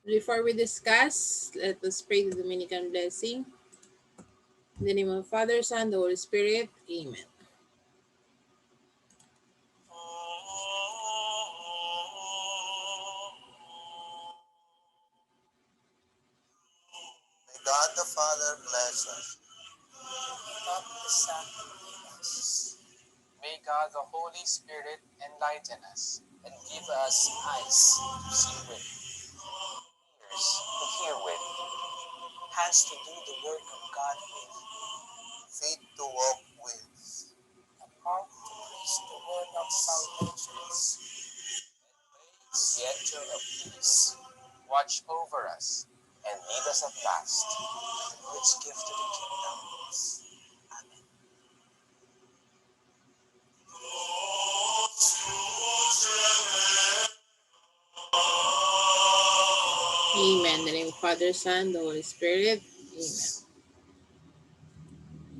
Before we discuss, let us pray the Dominican blessing. In the name of the Father, Son, the Holy Spirit. Amen. May God the Father bless us. God the Son lead us. May God the Holy Spirit enlighten us and give us eyes to see with, ears to hear with, hands to do the work of God with, feet to walk with, a mouth to preach the word of salvation, yet of peace. Watch over us and lead us at last with the rich gift of the kingdom. Amen. Amen. In the name of Father, Son, the Holy Spirit.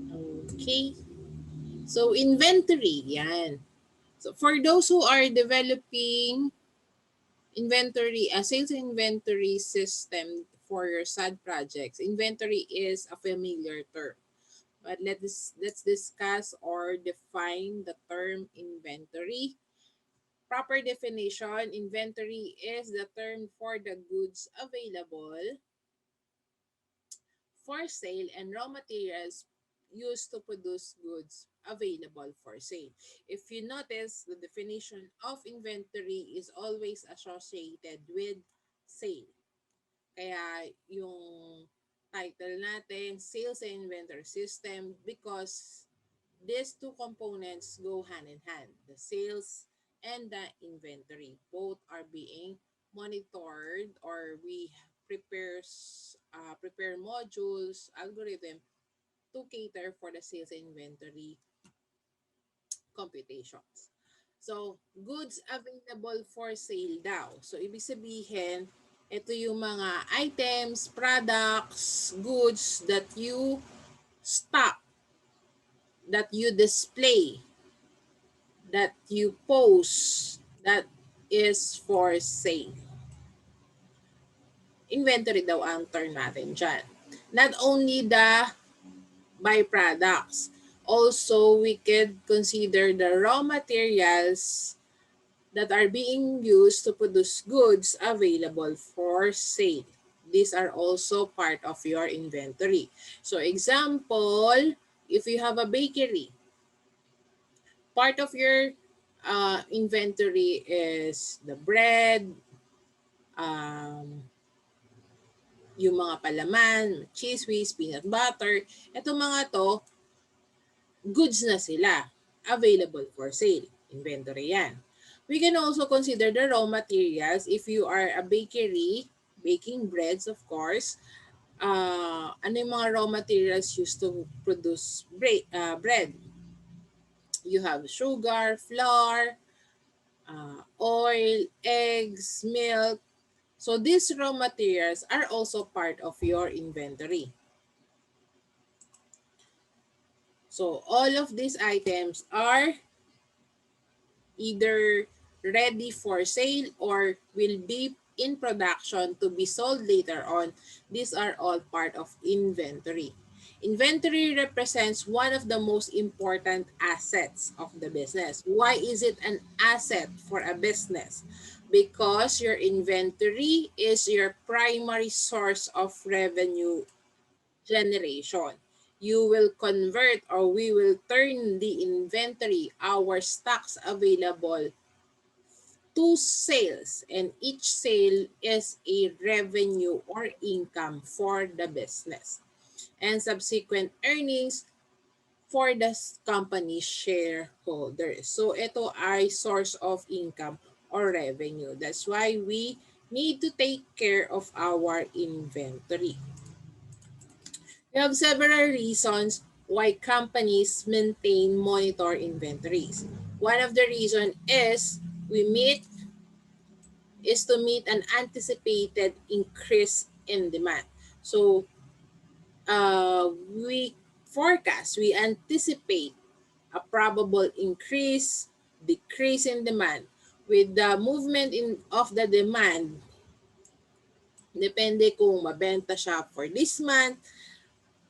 Amen. Okay. So, inventory. Yan. So, for those who are developing inventory, a sales inventory system for your SAD projects, inventory is a familiar term. But let's discuss or define the term inventory. Proper definition, inventory is the term for the goods available for sale and raw materials used to produce goods available for sale. If you notice, the definition of inventory is always associated with sale. Kaya yung title natin, Sales and Inventory System, because these two components go hand in hand. The sales and the inventory. Both are being monitored, or we prepare modules, algorithm to cater for the sales and inventory computations. So, goods available for sale daw. So, ibig sabihin, ito yung mga items, products, goods that you stock, that you display, that you post, that is for sale. Inventory daw ang term natin dyan. Not only the byproducts, also we could consider the raw materials that are being used to produce goods available for sale. These are also part of your inventory. So example, if you have a bakery, part of your inventory is the bread, um, yung mga palaman, cheese whiz, peanut butter. Itong mga to, goods na sila. Available for sale. Inventory yan. We can also consider the raw materials if you are a bakery, baking breads of course. Ano yung mga raw materials used to produce bread? You have sugar, flour, oil, eggs, milk. So these raw materials are also part of your inventory. So all of these items are either ready for sale or will be in production to be sold later on. These are all part of inventory. Inventory represents one of the most important assets of the business. Why is it an asset for a business? Because your inventory is your primary source of revenue generation. You will convert, or we will turn the inventory, our stocks available, to sales, and each sale is a revenue or income for the business and subsequent earnings for the company shareholders. So ito ay source of income or revenue. That's why we need to take care of our inventory. We have several reasons why companies maintain monitor inventories. One of the reasons is to meet an anticipated increase in demand. So we anticipate a probable increase, decrease in demand. With the movement of the demand, Depende kung mabenta siya for this month,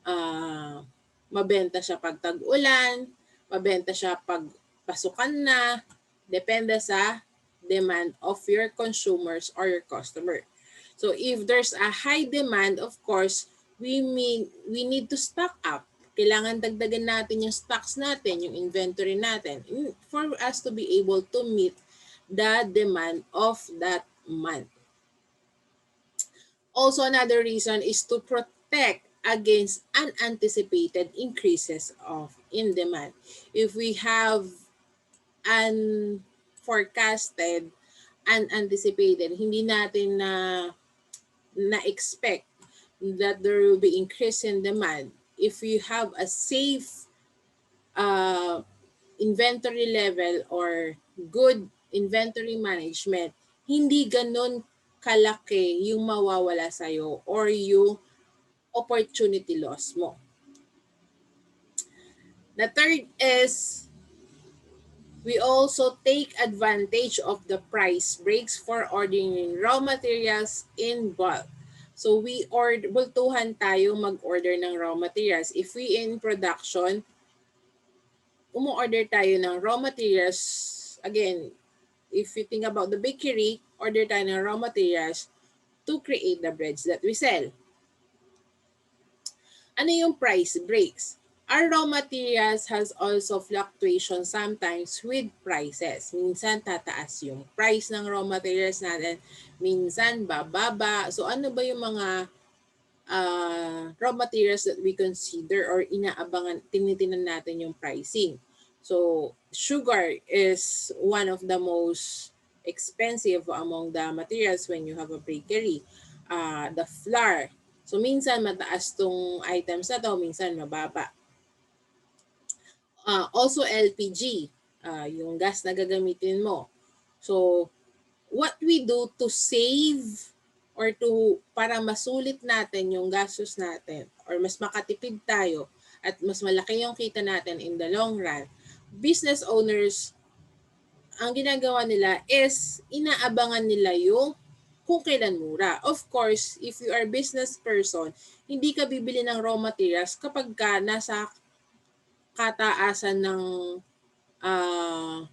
ah, mabenta siya pag tag-ulan, mabenta siya pag pasukan na, depende sa demand of your consumers or your customer. So if there's a high demand, of course, we need to stock up. Kailangan dagdagan natin yung stocks natin, yung inventory natin for us to be able to meet the demand of that month. Also, another reason is to protect against unanticipated increases of in demand. If we have unforecasted, unanticipated, hindi natin na-expect that there will be increase in demand. If you have a safe uh, inventory level or good inventory management, hindi ganun kalaki yung mawawala sa'yo or yung opportunity loss mo. The third is we also take advantage of the price breaks for ordering raw materials in bulk. So bultuhan tayo mag-order ng raw materials. If we in production, umu-order tayo ng raw materials. Again, if you think about the bakery, order tayo ng raw materials to create the breads that we sell. Ano yung price breaks? Our raw materials has also fluctuation sometimes with prices. Minsan tataas yung price ng raw materials natin, minsan bababa. So ano ba yung mga raw materials that we consider or inaabangan, tinitinan natin yung pricing? So sugar is one of the most expensive among the materials when you have a bakery. The flour. So minsan mataas tong items na to, minsan mababa. Also LPG, yung gas na gagamitin mo. So what we do to save or to para masulit natin yung gastos natin or mas makatipid tayo at mas malaki yung kita natin in the long run, business owners, ang ginagawa nila is inaabangan nila yung kung kailan mura. Of course, if you are business person, hindi ka bibili ng raw materials kapag ka nasa kataasan ng uh,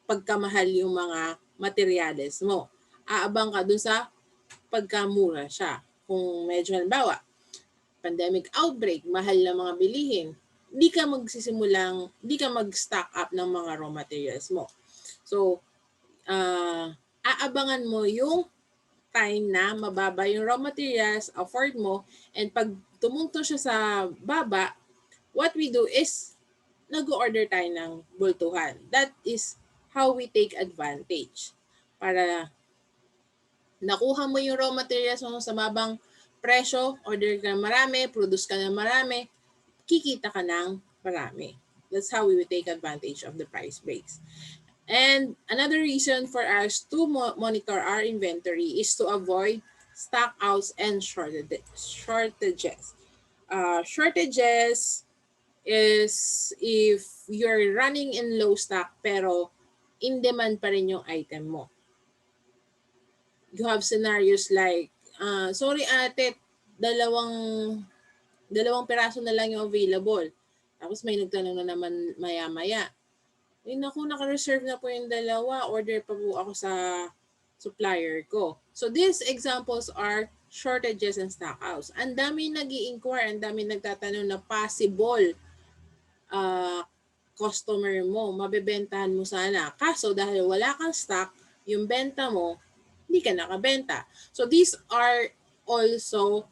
pagkamahal yung mga materyales mo. Aabang ka dun sa pagkamura siya. Kung medyo halimbawa, pandemic outbreak, mahal na mga bilihin, hindi ka mag-stock up ng mga raw materials mo. So, aabangan mo yung time na mababa yung raw materials, afford mo, and pag tumungtong siya sa baba, what we do is nag-order tayo ng bultuhan. That is how we take advantage. Para nakuha mo yung raw materials mo sa babang presyo, order ka ng marami, produce ka ng marami, kikita ka ng marami. That's how we will take advantage of the price breaks. And another reason for us to monitor our inventory is to avoid stockouts and shortages. Shortages is if you're running in low stock pero in demand pa rin yung item mo. You have scenarios like, sorry ate, dalawang piraso na lang yung available. Tapos may nagtanong na naman maya-maya. Naku, naka-reserve na po yung dalawa. Order pa po ako sa supplier ko. So these examples are shortages and stockouts. Ang dami nag-i-inquire, ang dami nagtatanong na possible customer mo, mabebentahan mo sana. Kaso dahil wala kang stock, yung benta mo, hindi ka nakabenta. So these are also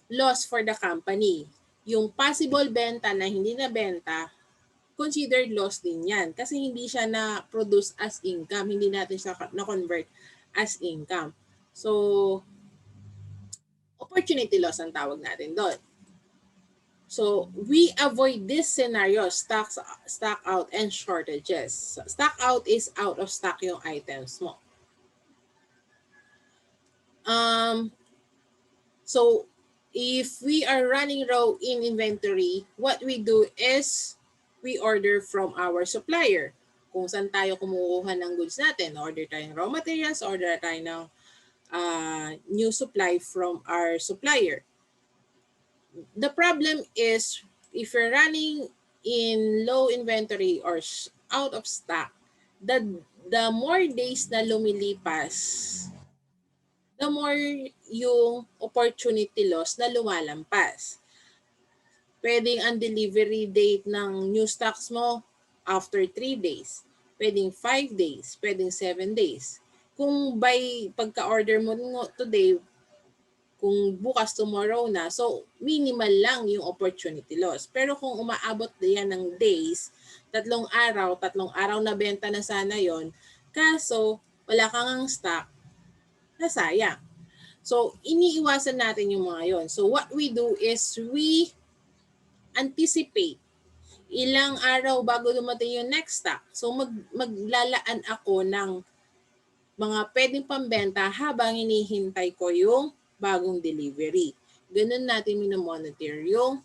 loss for the company. Yung possible benta na hindi nabenta, considered loss din yan kasi hindi siya na-produce as income, hindi natin siya na-convert as income. So, opportunity loss ang tawag natin doon. So, we avoid this scenario, stock out and shortages. Stock out is out of stock yung items mo. So, if we are running low in inventory, what we do is we order from our supplier. Kung saan tayo kumukuha ng goods natin, order tayo ng raw materials, order tayo ng new supply from our supplier. The problem is if you're running in low inventory or out of stock, the more days na lumilipas, the more yung opportunity loss na lumalampas. Pwedeng ang delivery date ng new stocks mo after 3 days. Pwedeng 5 days. Pwedeng 7 days. Kung by pagka-order mo today, kung bukas tomorrow na, so minimal lang yung opportunity loss. Pero kung umaabot yan ng days, tatlong araw na benta na sana yon, kaso wala kang ang stock, nasayang. So, iniiwasan natin yung mga yon. So, what we do is we anticipate ilang araw bago dumating yung next stock. So, maglalaan ako ng mga pwedeng pambenta habang hinihintay ko yung bagong delivery. Ganun natin minomonitor yung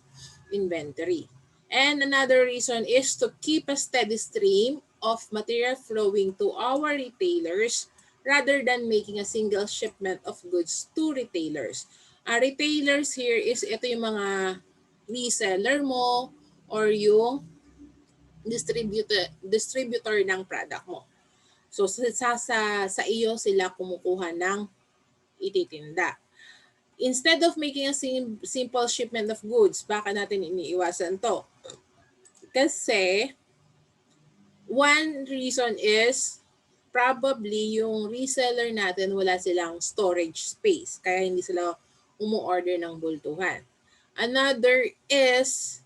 inventory. And another reason is to keep a steady stream of material flowing to our retailers rather than making a single shipment of goods to retailers. Retailers here is ito yung mga reseller mo or yung distributor ng product mo. So sa iyo sila kumukuha ng ititinda. Instead of making a simple shipment of goods, baka natin iniiwasan to? Kasi one reason is probably yung reseller natin wala silang storage space kaya hindi sila umu-order ng bultuhan. Another is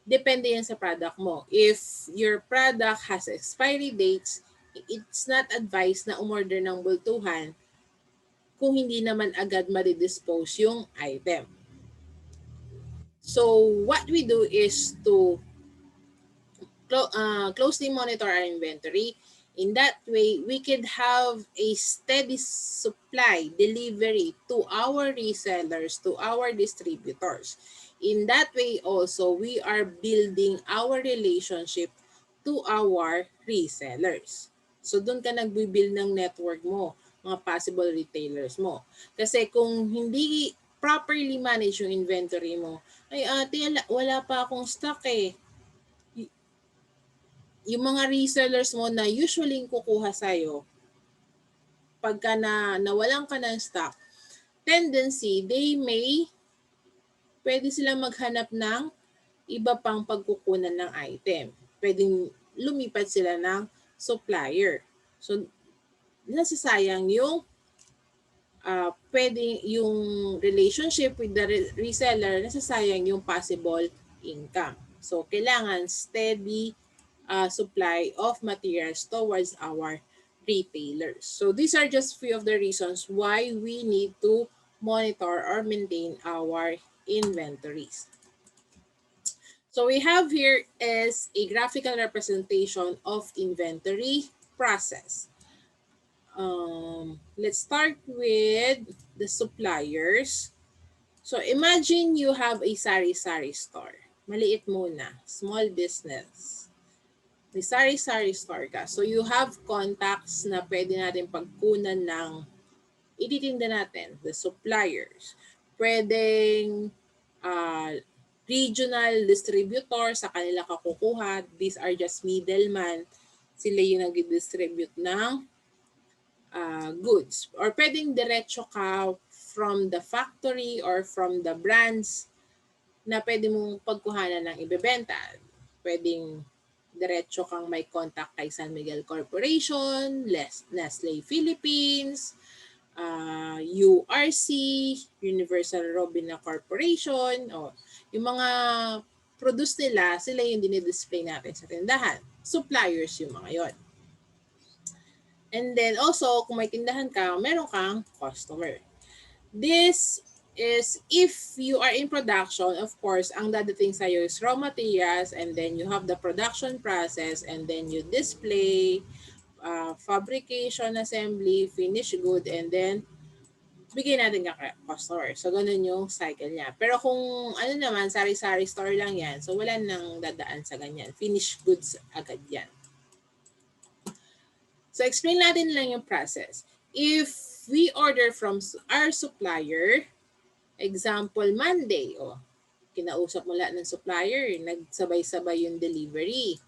depende yan sa product mo. If your product has expiry dates, it's not advised na umorder ng bultuhan kung hindi naman agad ma-dispose yung item. So, what we do is to closely monitor our inventory. In that way, we could have a steady supply delivery to our resellers, to our distributors. In that way also, we are building our relationship to our resellers. So doon ka nagbi-build ng network mo, mga possible retailers mo. Kasi kung hindi properly manage yung inventory mo, ay ate, wala pa akong stock eh. Yung mga resellers mo na usually kukuha sa'yo, pagka nawalan ka ng stock, tendency, pwede silang maghanap ng iba pang pagkukunan ng item. Pwedeng lumipat sila ng supplier. So, nasasayang yung pwedeng yung relationship with the reseller, nasasayang yung possible income. So, kailangan steady supply of materials towards our retailers. So, these are just few of the reasons why we need to monitor or maintain our inventories. So we have here is a graphical representation of inventory process. Let's start with the suppliers. So imagine you have a sari-sari store. Maliit muna, small business. May sari-sari store ka. So you have contacts na pwede natin pagkunan ng ititinda natin, the suppliers. Pwedeng regional distributor, sa kanila ka kukuha. These are just middleman. Sila yung nag-distribute ng goods. Or pwedeng diretso ka from the factory or from the brands na pwede mong pagkuhanan ng ibebenta. Pwedeng diretso kang may contact kay San Miguel Corporation, Nestle Philippines, URC, Universal Robina Corporation, o yung mga produce nila, sila yung dinidisplay natin sa tindahan. Suppliers yung mga yon. And then also, kung may tindahan ka, meron kang customer. This is if you are in production, of course, ang dadating sa'yo is raw materials, and then you have the production process, and then you display, fabrication, assembly, finish good, and then bigay natin ka customer. So, ganun yung cycle niya. Pero kung ano naman, sari-sari store lang yan, so wala nang dadaan sa ganyan. Finished goods agad yan. So, explain natin lang yung process. If we order from our supplier, example Monday, kinausap mo lahat ng supplier, nagsabay-sabay yung delivery.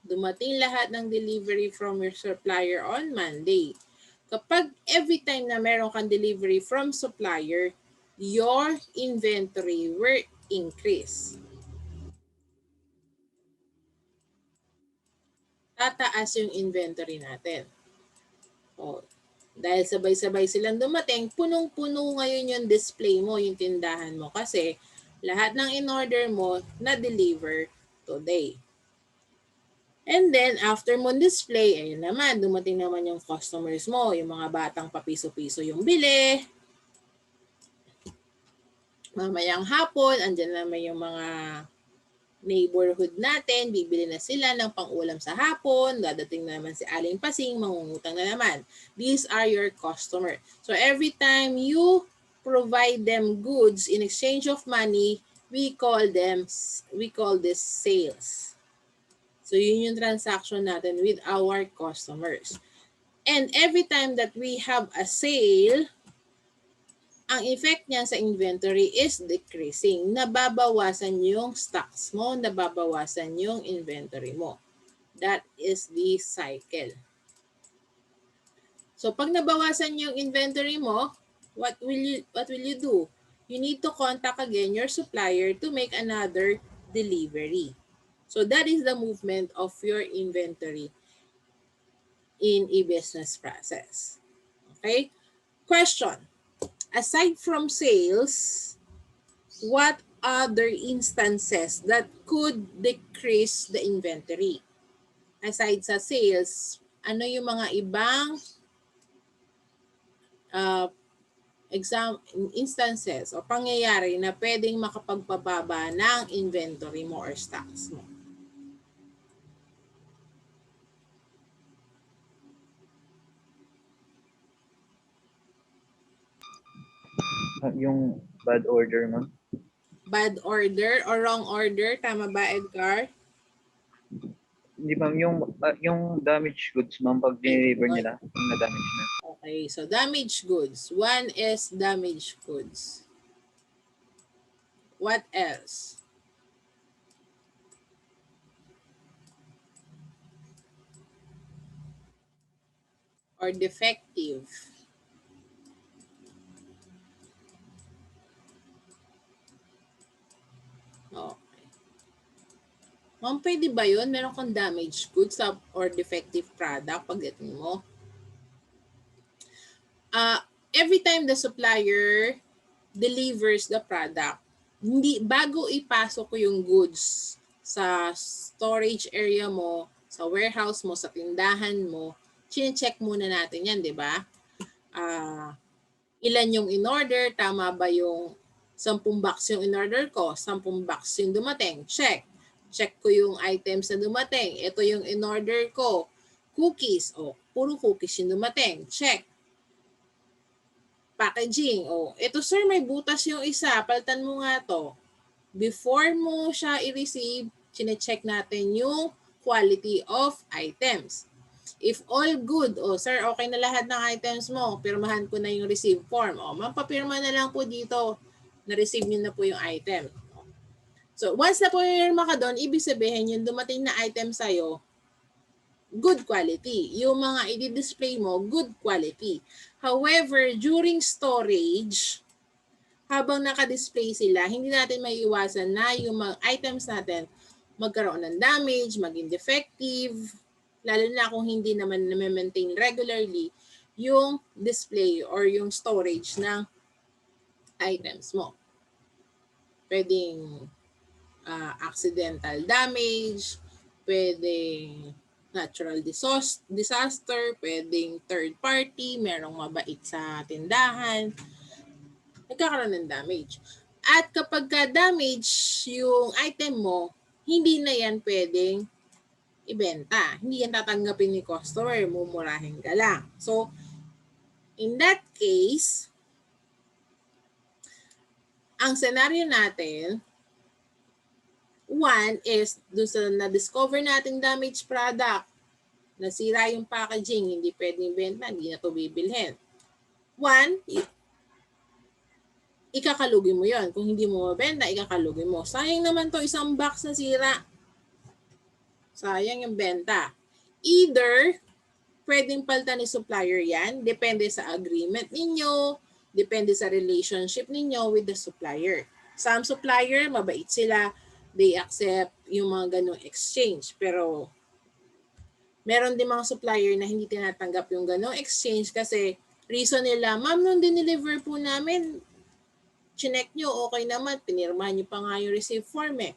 Dumating lahat ng delivery from your supplier on Monday. Kapag every time na meron kang delivery from supplier, your inventory will increase. Tataas yung inventory natin. Dahil sabay-sabay silang dumating, punong-puno ngayon yung display mo, yung tindahan mo. Kasi lahat ng in-order mo na-deliver today. And then, after mo display, ayun naman, dumating naman yung customers mo, yung mga batang papiso-piso yung bili. Mamayang hapon, andyan naman yung mga neighborhood natin, bibili na sila ng pang-ulam sa hapon, dadating na naman si Aling Pasing, mangungutang na naman. These are your customer. So every time you provide them goods in exchange of money, we call this sales. So yun yung transaction natin with our customers. And every time that we have a sale, ang effect niya sa inventory is decreasing. Nababawasan yung stocks mo, nababawasan yung inventory mo. That is the cycle. So pag nabawasan yung inventory mo, what will you do? You need to contact again your supplier to make another delivery. So that is the movement of your inventory in a business process. Okay? Question. Aside from sales, what other instances that could decrease the inventory? Aside sa sales, ano yung mga ibang instances o pangyayari na pwedeng makapagpababa ng inventory mo or stocks mo? Yung bad order, ma'am. Bad order or wrong order? Tama ba, Edgar? Hindi, ma'am. Yung damaged goods, ma'am, pag deliver nila, yung na-damage na. Okay, so damaged goods. One is damaged goods. What else? Or defective. Okay. Ma'am, pwede ba yun? Meron kang damaged goods or defective product pagdating mo? Every time the supplier delivers the product, bago ipasok ko yung goods sa storage area mo, sa warehouse mo, sa tindahan mo, chine-check muna natin yan, di ba? Ilan yung in-order, tama ba yung 10 box yung in-order ko, 10 box yung dumating, check. Check ko yung items na dumating. Ito yung in-order ko. Cookies, puro cookies yung dumating, check. Packaging, ito sir, may butas yung isa, palitan mo nga to. Before mo siya i-receive, chine-check natin yung quality of items. If all good, sir, okay na lahat ng items mo, pirmahan ko na yung receive form. Ma'am, papirma na lang po dito, na-receive niyo na po yung item. So, once na pumirma ka doon, ibig sabihin yung dumating na item sa'yo, good quality. Yung mga i-display mo, good quality. However, during storage, habang naka-display sila, hindi natin maiiwasan na yung mga items natin magkaroon ng damage, maging defective, lalo na kung hindi naman na-maintain regularly yung display or yung storage ng items mo. Pwedeng accidental damage, pwedeng natural disaster, pwedeng third party, merong mabait sa tindahan, nagkakaroon ng damage. At kapag ka-damage yung item mo, hindi na yan pwedeng ibenta. Hindi yan tatanggapin ni customer, mumurahin ka lang. So, in that case, ang scenario natin, one is doon sa na-discover nating damaged product, nasira yung packaging, hindi pwedeng benta, hindi na to bibilhin. One, ikakalugi mo yon. Kung hindi mo mabenta, ikakalugi mo. Sayang naman to, isang box na sira. Sayang yung benta. Either, pwedeng palitan ni supplier yan, depende sa agreement ninyo, depende sa relationship ninyo with the supplier. Some supplier, mabait sila, they accept yung mga ganong exchange. Pero, meron din mga supplier na hindi tinatanggap yung ganong exchange kasi reason nila, ma'am, nung dineliver po namin, chinek nyo, okay naman, pinirmahan nyo pa nga yung receipt form eh.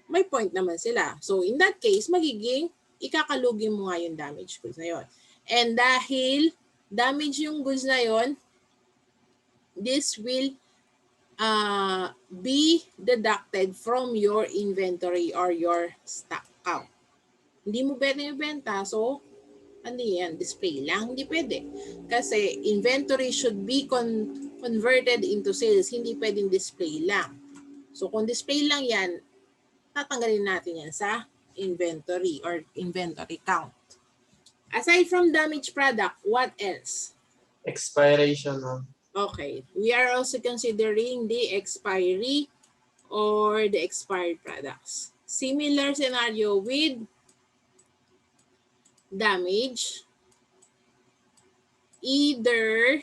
May point naman sila. So, in that case, magiging ikakalugi mo nga yung damaged goods na yon. And dahil damage yung goods na yon, this will be deducted from your inventory or your stock count. Hindi mo pwede ibenta, so ano yan, display lang? Hindi pwede. Kasi inventory should be converted into sales, hindi pwedeng display lang. So kung display lang yan, tatanggalin natin yan sa inventory or inventory count. Aside from damaged product, what else? Expiration. Okay, we are also considering the expiry or the expired products. Similar scenario with damage. Either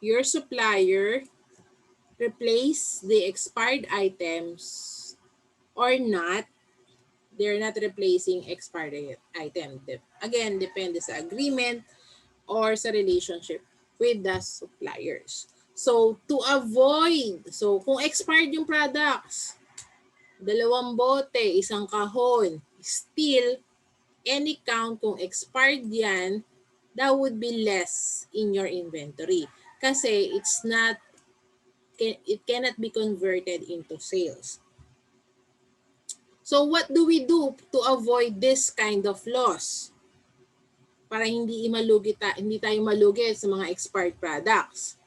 your supplier replace the expired items or not. They're not replacing expired item. Again, depende sa agreement or sa relationship with the suppliers. So, to avoid, so kung expired yung products, 2 bote, isang kahon, still, any count kung expired yan, that would be less in your inventory. Kasi it cannot be converted into sales. So what do we do to avoid this kind of loss? Para hindi tayo malugi sa mga expired products.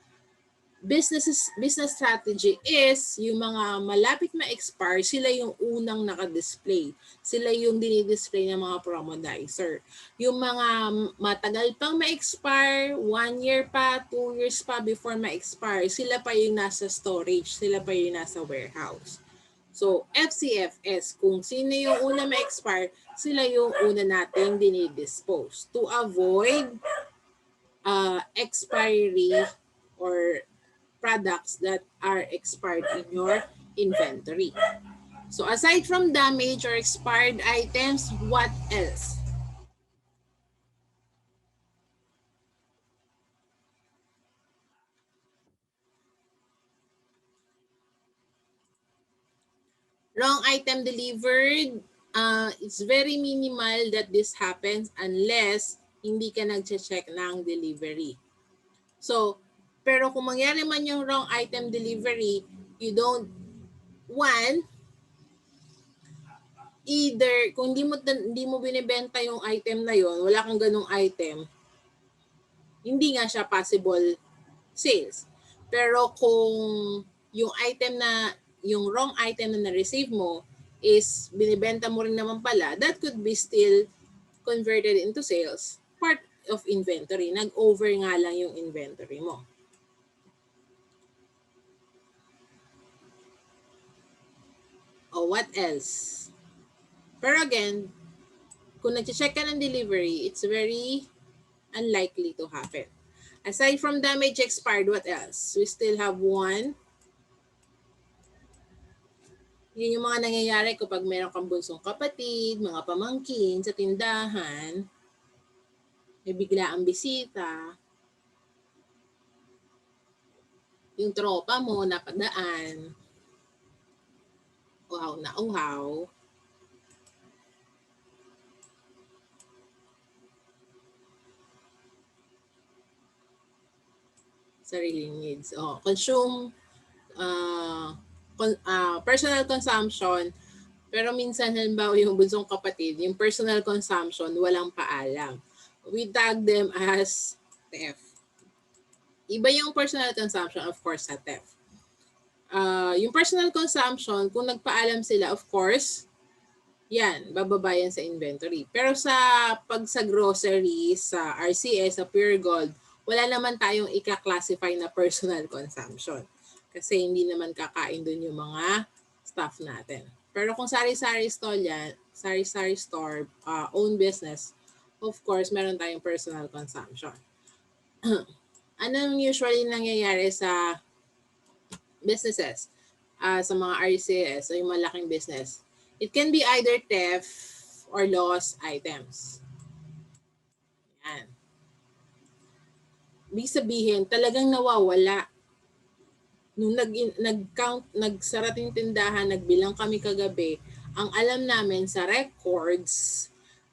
Business strategy is yung mga malapit ma-expire, sila yung unang naka-display. Sila yung dinidisplay ng mga promodizer. Yung mga matagal pang ma-expire, 1 year pa, 2 years pa before ma-expire, sila pa yung nasa storage, sila pa yung nasa warehouse. So, FCFS, kung sino yung una ma-expire, sila yung una nating dinidispose to avoid expiry or products that are expired in your inventory. So aside from damaged or expired items, what else? Wrong item delivered, it's very minimal that this happens unless hindi ka nag-check ng delivery. So, pero kung mangyari man yung wrong item delivery, you don't, one, either kung hindi mo binebenta yung item na yon, wala kang ganung item, hindi nga siya possible sales. Pero kung yung item na yung wrong item na na-receive mo is binibenta mo rin naman pala, that could be still converted into sales, part of inventory. Nag-over nga lang yung inventory mo. O what else? Pero again, kung nag-check ka ng delivery, it's very unlikely to happen. Aside from damage expired, what else? We still have one. Yun yung mga nangyayari kapag meron kang bunsong kapatid, mga pamangkin sa tindahan, may bigla ang bisita, yung tropa mo napadaan, uhaw na uhaw, sariling needs. Consume, personal consumption, pero minsan halimbawa yung bunsong kapatid, yung personal consumption, walang paalam. We tag them as theft. Iba yung personal consumption, of course, sa theft. Yung personal consumption, kung nagpaalam sila, of course, yan, bababa yan sa inventory. Pero sa groceries, sa RCS, sa Pure Gold, wala naman tayong ika-classify na personal consumption. Kasi hindi naman kakain dun yung mga staff natin. Pero kung sari-sari store yan, sari-sari store, own business, of course, meron tayong personal consumption. Anong usually nangyayari sa businesses, sa mga RCS o yung malaking business? It can be either theft or lost items. Yan. Ibig sabihin, talagang nawawala. Nung nagsara yung tindahan, nagbilang kami kagabi, ang alam namin sa records,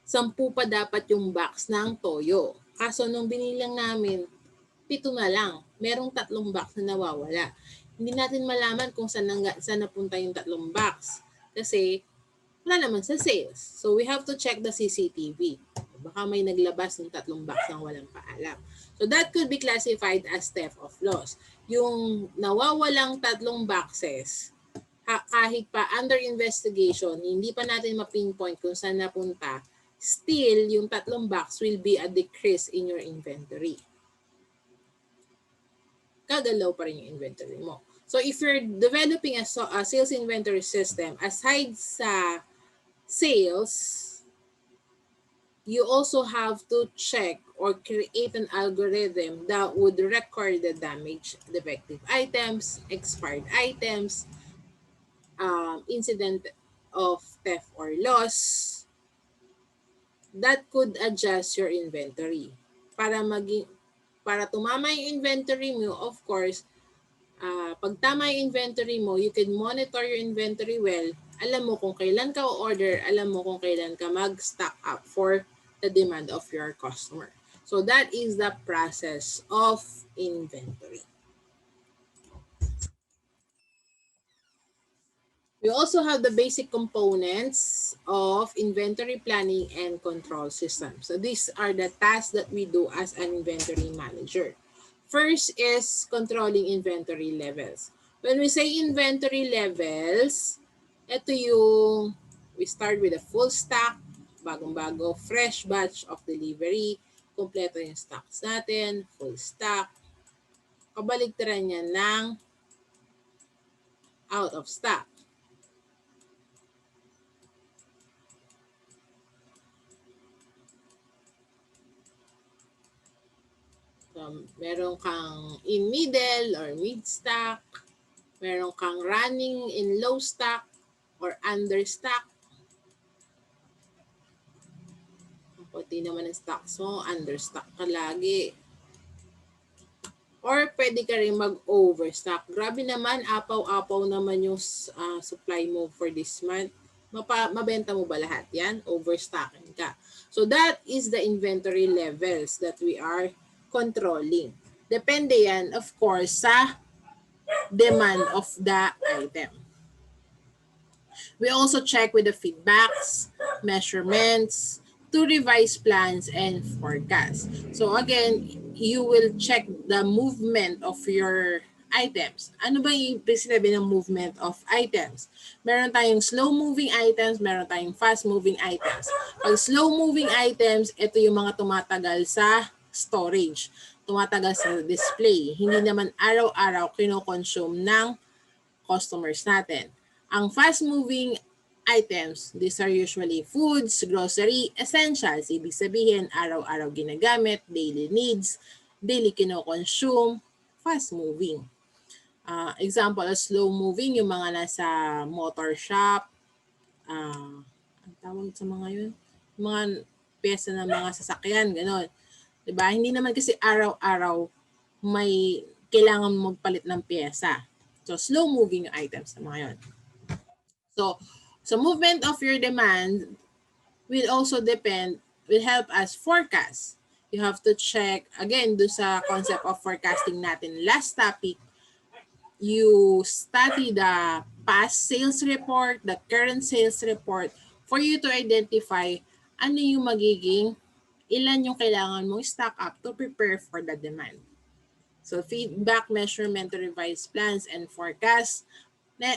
10 pa dapat yung box ng toyo. Kaso nung binilang namin, 7 na lang. Merong 3 box na nawawala. Hindi natin malaman kung saan napunta yung 3 box. Kasi wala naman sa sales. So we have to check the CCTV. Baka may naglabas ng 3 box ng walang paalam. So that could be classified as theft of loss. Yung nawawalang 3 boxes, kahit pa under investigation, hindi pa natin ma-pinpoint kung saan napunta, still yung 3 box will be a decrease in your inventory. Gagalaw pa rin yung inventory mo. So if you're developing a sales inventory system, aside sa sales, you also have to check or create an algorithm that would record the damaged, defective items, expired items, incident of theft or loss that could adjust your inventory. Para tumama yung inventory mo, of course, pag tama yung inventory mo, you can monitor your inventory well. Alam mo kung kailan ka order, alam mo kung kailan ka mag-stock up for the demand of your customer. So that is the process of inventory. We also have the basic components of inventory planning and control system. So these are the tasks that we do as an inventory manager. First is controlling inventory levels. When we say inventory levels, ito yung we start with a full stock, bagong-bago, fresh batch of delivery, kompleto yung stocks natin, full stock. Kabaligtaran niya ng out of stock. Meron kang in middle or mid stock, meron kang running in low stock or under stock. Kunti naman ang stocks mo, under stock ka lagi. Or pwede ka rin mag-overstock. Grabe naman, apaw-apaw naman yung supply mo for this month. Mabenta mo ba lahat yan? Overstocking ka. So that is the inventory levels that we are controlling. Depende yan, of course, sa demand of the item. We also check with the feedbacks, measurements, to revise plans and forecasts. So again, you will check the movement of your items. Ano ba yung sinabi ng movement of items? Meron tayong slow-moving items, meron tayong fast-moving items. Pag slow-moving items, ito yung mga tumatagal sa storage, tumatagal sa display. Hindi naman araw-araw kino-consume ng customers natin. Ang fast-moving items, these are usually foods, grocery, essentials. Ibig sabihin, araw-araw ginagamit, daily needs, daily kino-consume, fast-moving. Example of slow-moving, yung mga nasa motor shop, ang tawag sa mga yun? Mga pyesa ng mga sasakyan, gano'n. Diba? Hindi naman kasi araw-araw may kailangan magpalit ng pyesa. So, slow-moving items na mga yun. So movement of your demand will also will help us forecast. You have to check, again, do sa concept of forecasting natin. Last topic, you study the past sales report, the current sales report, for you to identify ano yung magiging, ilan yung kailangan mong stock up to prepare for the demand. So feedback, measurement to revise plans and forecast.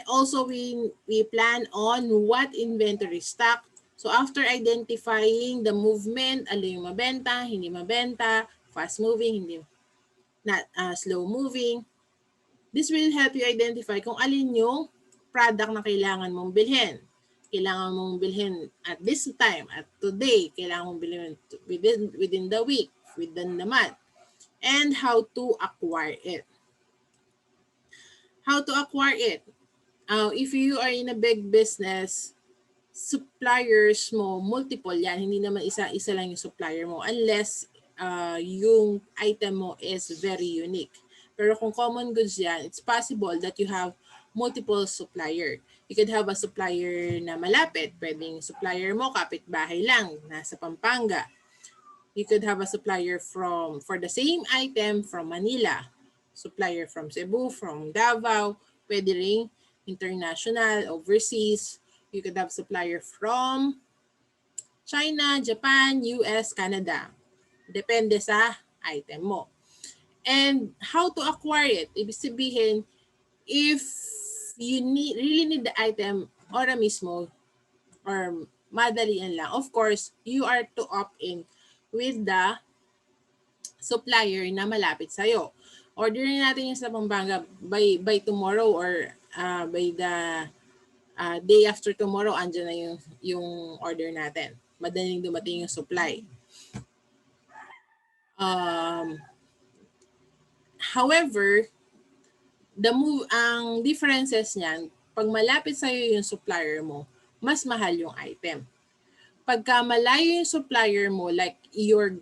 Also, we plan on what inventory stock. So after identifying the movement, ano yung mabenta, hindi mabenta, fast moving, hindi not slow moving, this will help you identify kung alin yung product na kailangan mong bilhin. Kailangan mong bilhin at this time, at today, kailangan mong bilhin within the week, within the month, and how to acquire it. How to acquire it? If you are in a big business, suppliers mo, multiple yan. Hindi naman isa-isa lang yung supplier mo unless yung item mo is very unique. Pero kung common goods yan, it's possible that you have multiple supplier. You could have a supplier na malapit. Pwedeng supplier mo, kapitbahay lang, nasa Pampanga. You could have a supplier for the same item from Manila. Supplier from Cebu, from Davao, pwede ring international, overseas. You could have supplier from China, Japan, US, Canada. Depende sa item mo. And how to acquire it? Ibig sabihin, if you really need the item ora mismo or madalian lang, of course, you are to opt in with the supplier na malapit sa'yo. Orderin natin yung sa Pampanga by tomorrow or by the day after tomorrow, andyan na yung order natin. Madaling dumating yung supply. Um, However, ang differences niyan, pag malapit sa'yo yung supplier mo, mas mahal yung item. Pagka malayo yung supplier mo, like you're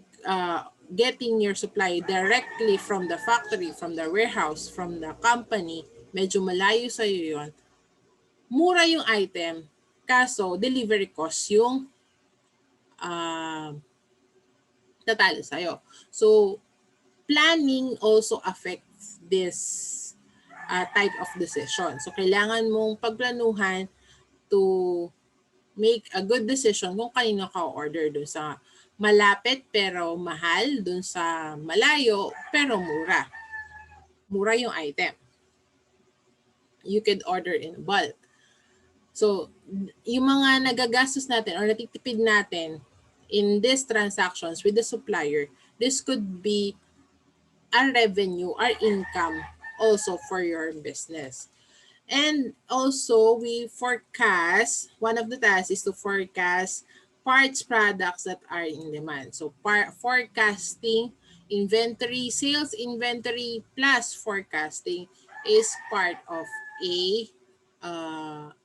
getting your supply directly from the factory, from the warehouse, from the company, medyo malayo sa'yo yon, mura yung item, kaso delivery cost yung uh, tatalo sa'yo. So, planning also affects this type of decision. So, kailangan mong pagplanuhan to make a good decision kung kanino ka order dun sa malapit pero mahal, dun sa malayo pero mura. Mura yung item. You could order in bulk. So, yung mga nagagastos natin or natitipid natin in these transactions with the supplier, this could be a revenue or income also for your business. And also, we forecast, one of the tasks is to forecast parts products that are in demand. So, forecasting inventory, sales inventory plus forecasting is part of a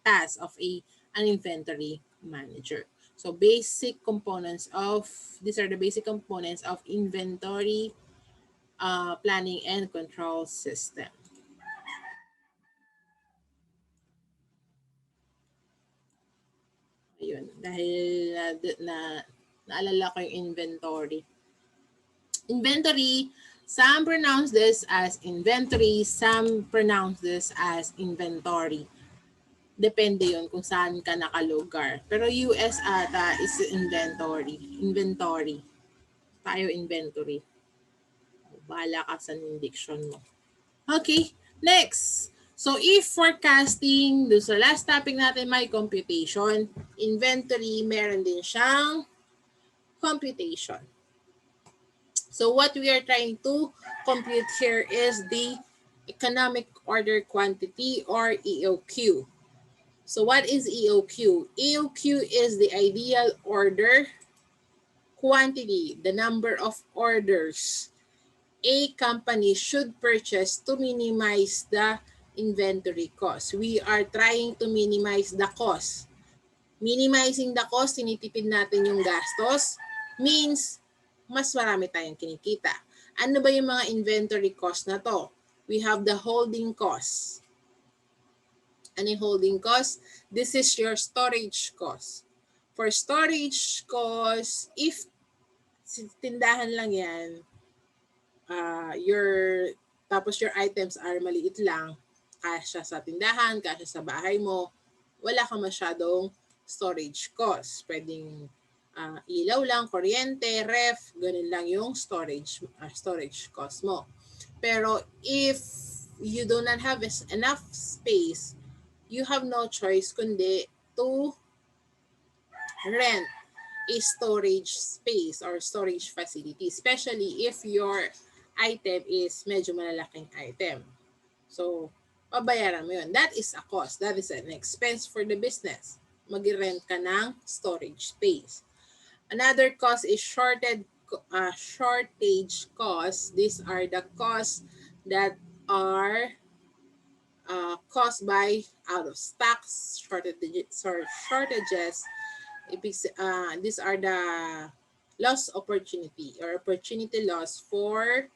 task of an inventory manager. So, these are the basic components of inventory planning and control system. Ayun, dahil naalala ko yung inventory. Inventory, some pronounce this as inventory, some pronounce this as inventory. Depende yun kung saan ka nakalugar. Pero US ata is inventory. Inventory. Tayo inventory. Bahala ka sa diction mo. Okay, next. So if forecasting, do sa last topic natin may computation, inventory, meron din siyang computation. So what we are trying to compute here is the economic order quantity or EOQ. So what is EOQ? EOQ is the ideal order quantity, the number of orders a company should purchase to minimize the inventory cost. We are trying to minimize the cost. Minimizing the cost, tinitipid natin yung gastos, means mas marami tayong kinikita. Ano ba yung mga inventory cost na to? We have the holding cost. Ano yung holding cost? This is your storage cost. For storage cost, if tindahan lang yan, tapos your items are maliit lang, kasya sa tindahan, kasya sa bahay mo, wala ka masyadong storage cost. Pwedeng ilaw lang, kuryente, ref, ganun lang yung storage cost mo. Pero if you do not have enough space you have no choice kundi to rent a storage space or storage facility, especially if your item is medyo malalaking item. So, babayaran mo yun. That is a cost. That is an expense for the business. Mag-rent ka ng storage space. Another cost is shortage costs. These are the costs that are caused by out of stocks, shortages. These are the loss opportunity or opportunity loss for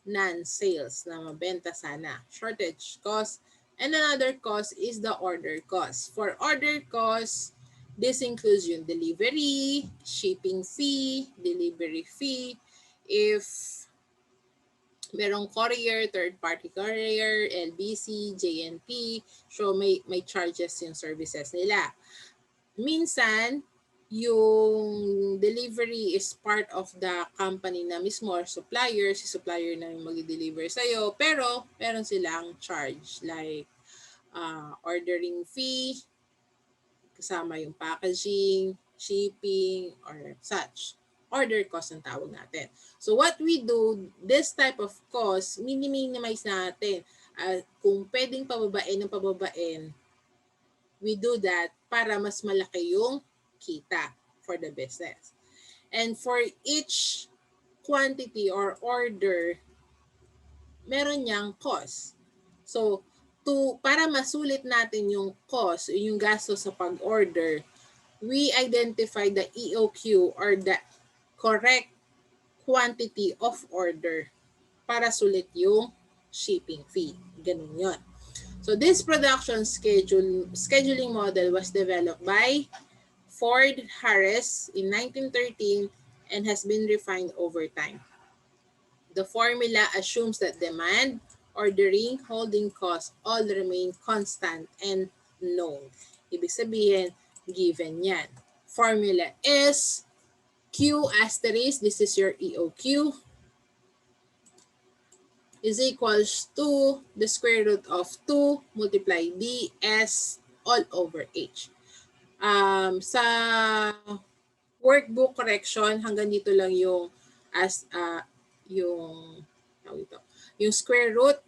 non-sales na mabenta sana. Shortage cost. And another cost is the order cost. For order cost, this includes yung delivery, shipping fee, delivery fee. If merong courier, third-party courier, LBC, JNP, so may charges yung services nila. Minsan, yung delivery is part of the company na mismo or supplier, si supplier na yung mag-deliver sa'yo, pero meron silang charge like ordering fee, kasama yung packaging, shipping, or such. Order cost ang tawag natin. So what we do, this type of cost, minimize natin. Kung pwedeng pababain ng pababain, we do that para mas malaki yung kita for the business. And for each quantity or order, meron niyang cost. So, para masulit natin yung cost, yung gasto sa pag-order, we identify the EOQ or the correct quantity of order para sulit yung shipping fee. Ganun yun. So this production scheduling model was developed by Ford Harris in 1913 and has been refined over time. The formula assumes that demand, ordering, holding costs all remain constant and known. Ibig sabihin, given yan. Formula is Q asterisk, this is your EOQ, is equals to the square root of 2 multiply D S all over H. Sa workbook correction, hanggang dito lang yung yung ito, yung square root,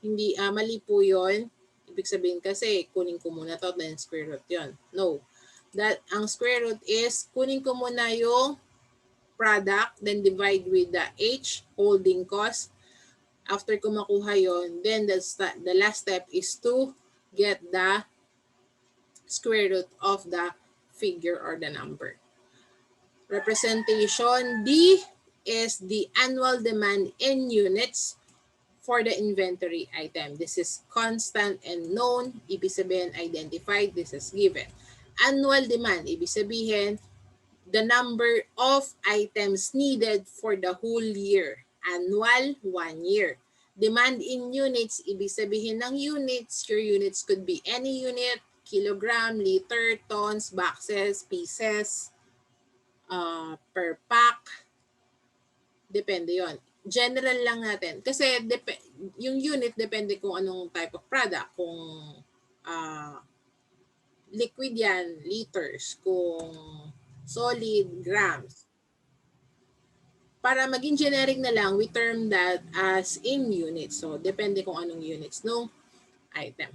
hindi mali po yon. Ibig sabihin kasi kunin ko muna to then square root yon. No. Ang square root is kunin ko muna yung product then divide with the H holding cost. After ko makuha yon, then the last step is to get the square root of the figure or the number. Representation D is the annual demand in units for the inventory item. This is constant and known. Ibig sabihin identified. This is given. Annual demand. Ibig sabihin the number of items needed for the whole year. Annual, 1 year. Demand in units. Ibig sabihin ng units. Your units could be any unit, kilogram, liter, tons, boxes, pieces, per pack. Depende yon. General lang natin. Kasi yung unit depende kung anong type of product. Kung liquid yan, liters. Kung solid, grams. Para maging generic na lang, we term that as in units. So, depende kung anong units nung item.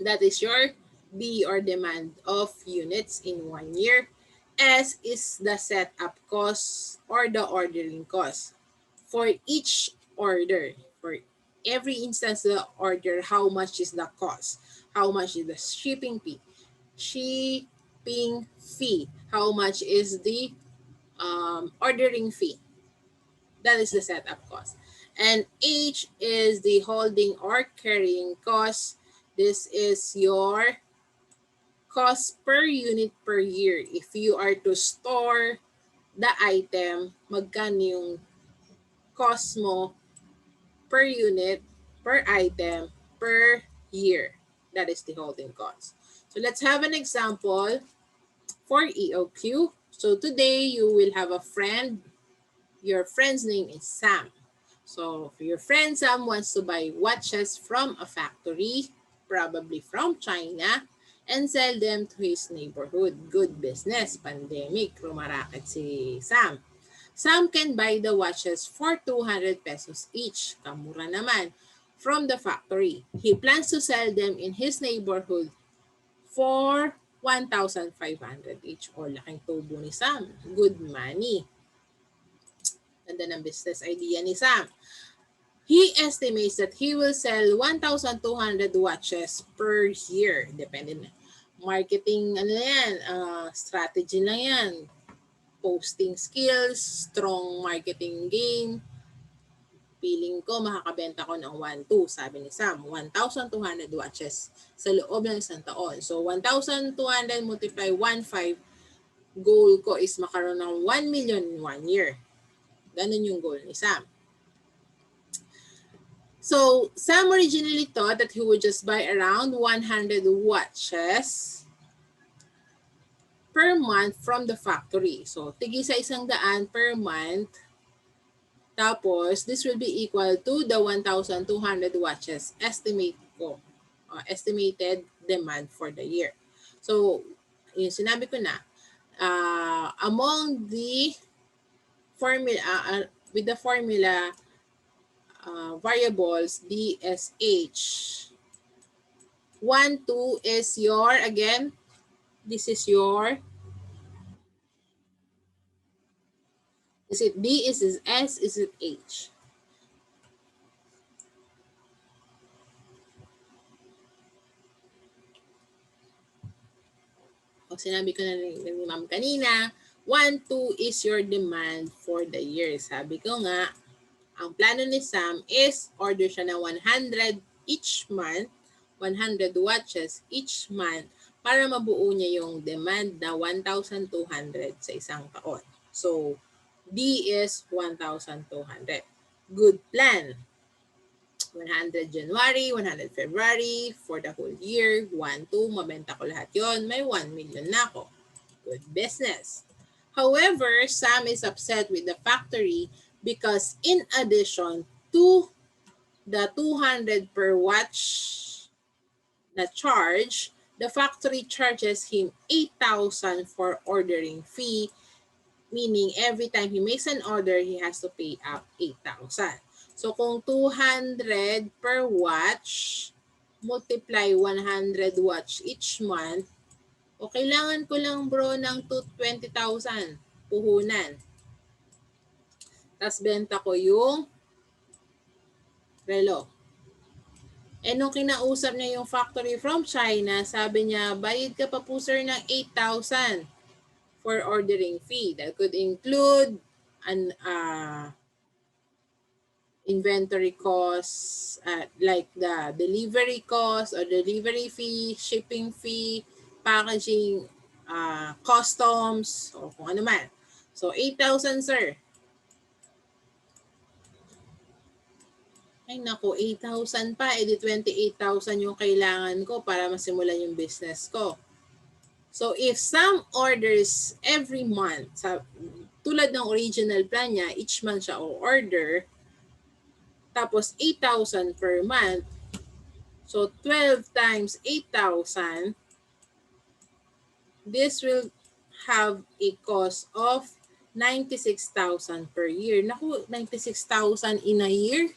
That is your D or demand of units in 1 year. S is the setup cost or the ordering cost. For each order, for every instance of the order, how much is the cost? How much is the shipping fee? Shipping fee. How much is the ordering fee? That is the setup cost. And H is the holding or carrying cost. This is your cost per unit per year. If you are to store the item, magkano yung cost mo per unit, per item, per year. That is the holding cost. So let's have an example for EOQ. So today you will have a friend. Your friend's name is Sam. So if your friend Sam wants to buy watches from a factory, probably from China, and sell them to his neighborhood. Good business. Pandemic. Rumaraket si Sam. Sam can buy the watches for 200 pesos each. Kamura naman. From the factory. He plans to sell them in his neighborhood for 1,500 each. O, laking tubo ni Sam. Good money. Ganda ng business idea ni Sam. He estimates that he will sell 1,200 watches per year. Depende na. Marketing, ano yan, strategy lang yan. Posting skills, strong marketing game. Feeling ko makakabenta ko ng 1,200, sabi ni Sam. 1,200 watches sa loob ng isang taon. So, 1,200 multiply 1,500, goal ko is makaroon ng 1 million in 1 year. Ganun yung goal ni Sam. So, Sam originally thought that he would just buy around 100 watches per month from the factory. So, tigi sa 100 per month. Tapos, this will be equal to the 1,200 watches estimated demand for the year. So, yung sinabi ko na, among the formula, with the formula variables DSH, 1, 2 is your, again, this is your, is it D, is it S, is it H? O sinabi ko na ni ma'am kanina, 1, 2 is your demand for the year. Sabi ko nga, ang plano ni Sam is order siya ng 100 each month, 100 watches each month para mabuo niya yung demand na 1,200 sa isang taon. So, D is 1,200. Good plan. 100 January, 100 February, for the whole year, 1, 2, mabenta ko lahat yon, may 1 million na ako. Good business. However, Sam is upset with the factory because in addition to the 200 per watch na charge, the factory charges him 8,000 for ordering fee, meaning every time he makes an order, he has to pay up 8,000. So kung 200 per watch, multiply 100 watch each month, o kailangan ko lang bro ng 20,000 puhunan. Tapos benta ko yung relo. Eh nung kinausap niya yung factory from China, sabi niya, bayad ka pa po sir ng 8,000 for ordering fee. That could include an inventory costs, like the delivery cost or delivery fee, shipping fee, packaging, customs, o kung ano man. So, 8,000 sir. Ay naku, 8,000 pa, edi 28,000 yung kailangan ko para masimulan yung business ko. So, if some orders every month, tulad ng original plan niya, each month siya o-order, tapos 8,000 per month, so 12 times 8,000, this will have a cost of 96,000 per year. Naku, 96,000 in a year?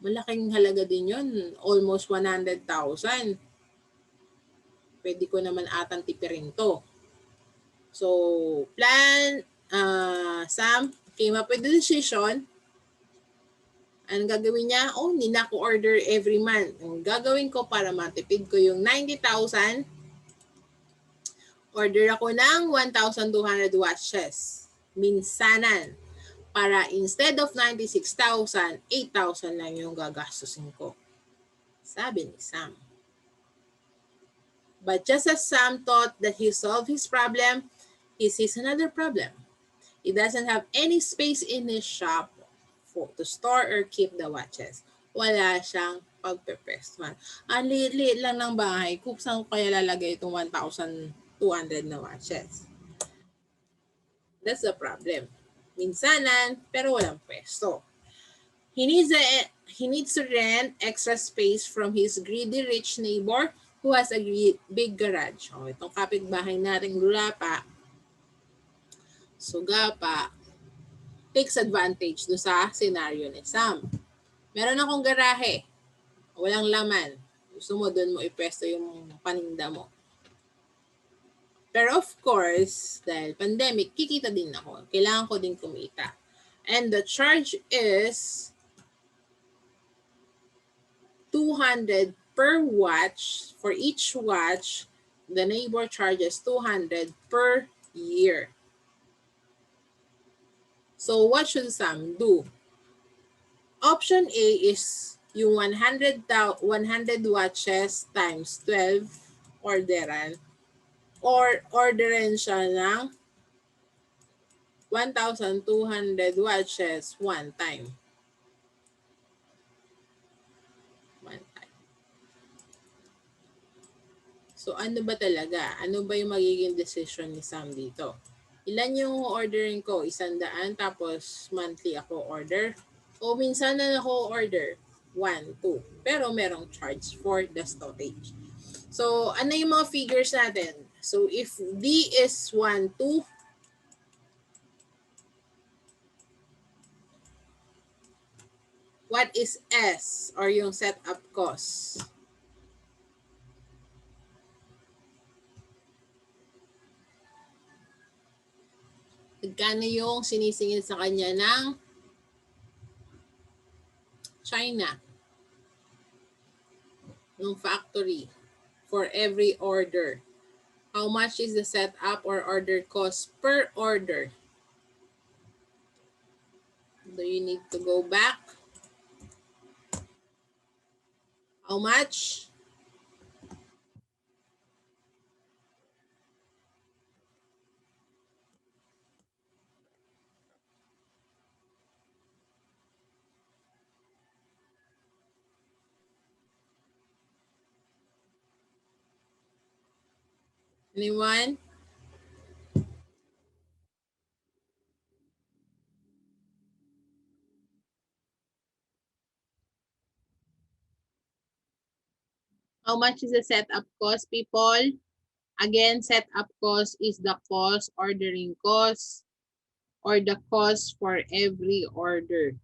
Malaking halaga din yun. Almost 100,000. Pwede ko naman atang tipirin to. So, plan, Sam came up with the decision. Anong gagawin niya? Oh, hindi na ako order every month. Ang gagawin ko para matipid ko yung 90,000, order ako ng 1,200 watches. Minsanan. Para instead of 96,000, 8,000 lang yung gagastusin ko. Sabi ni Sam. But just as Sam thought that he solved his problem, he sees another problem. He doesn't have any space in his shop to store or keep the watches. Wala siyang pagpe-press-man. Ang liit-liit lang ng bahay, kung saan ko kaya lalagay itong 1,200 na watches? That's the problem. Minsanan, pero walang pwesto. He needs to rent extra space from his greedy rich neighbor who has a big garage. Oh, itong kapitbahay nating Gulapa, Sugapa, takes advantage do sa scenario ni Sam. Meron akong garahe, walang laman. Gusto mo doon mo ipwesto yung paninda mo. Pero of course, dahil pandemic, kikita din ako. Kailangan ko din kumita. And the charge is 200 per watch. For each watch, the neighbor charges 200 per year. So what should Sam do? Option A is yung 100 watches times 12 orderan, or orderan siya ng 1,200 watches one time. One time. So ano ba talaga? Ano ba yung magiging decision ni Sam dito? Ilan yung ordering ko? 100, tapos monthly ako order. O minsan na ako order, 1, 2. Pero merong charge for the storage. So ano yung mga figures natin? So if D is 1, 2, what is S or yung setup cost? Magkano yung sinisingil sa kanya ng China, ng factory, for every order? How much is the setup or order cost per order? Do you need to go back? How much? Anyone? How much is the setup cost, people? Again, setup cost is the cost, ordering cost, or the cost for every order.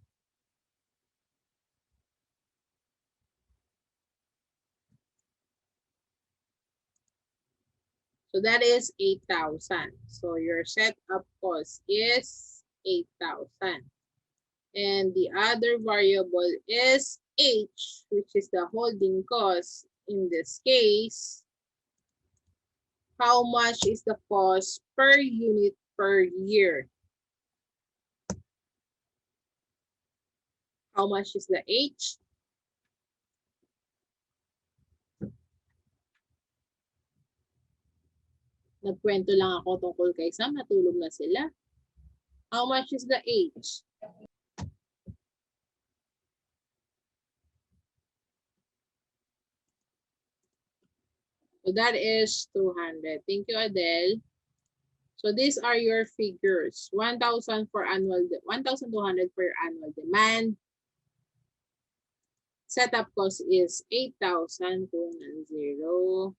So that is 8,000. So your setup cost is 8,000. And the other variable is H, which is the holding cost. In this case, how much is the cost per unit per year? How much is the H? Nagkwento lang ako tungkol kay Sam, natulog na sila. How much is the H? So that is 200. Thank you, Adele. So these are your figures. 1,000 for annual, 1,200 for your annual demand. Setup cost is 8,290.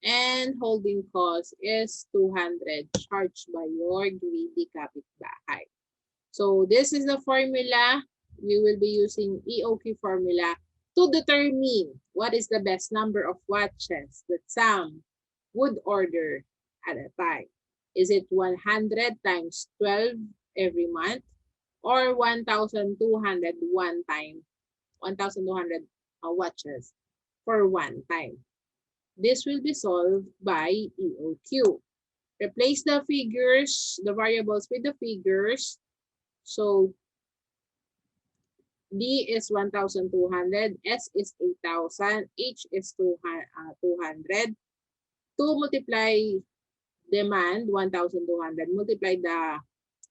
And holding cost is 200 charged by your greedy kapitbahay. So this is the formula. We will be using Eok formula to determine what is the best number of watches that Sam would order at a time. Is it 100 times 12 every month, or 1,200 one time, 1,200 watches for one time? This will be solved by EOQ. Replace the figures, the variables with the figures. So D is 1,200, S is 8,000, H is 200. 2 multiply demand, 1,200, multiply the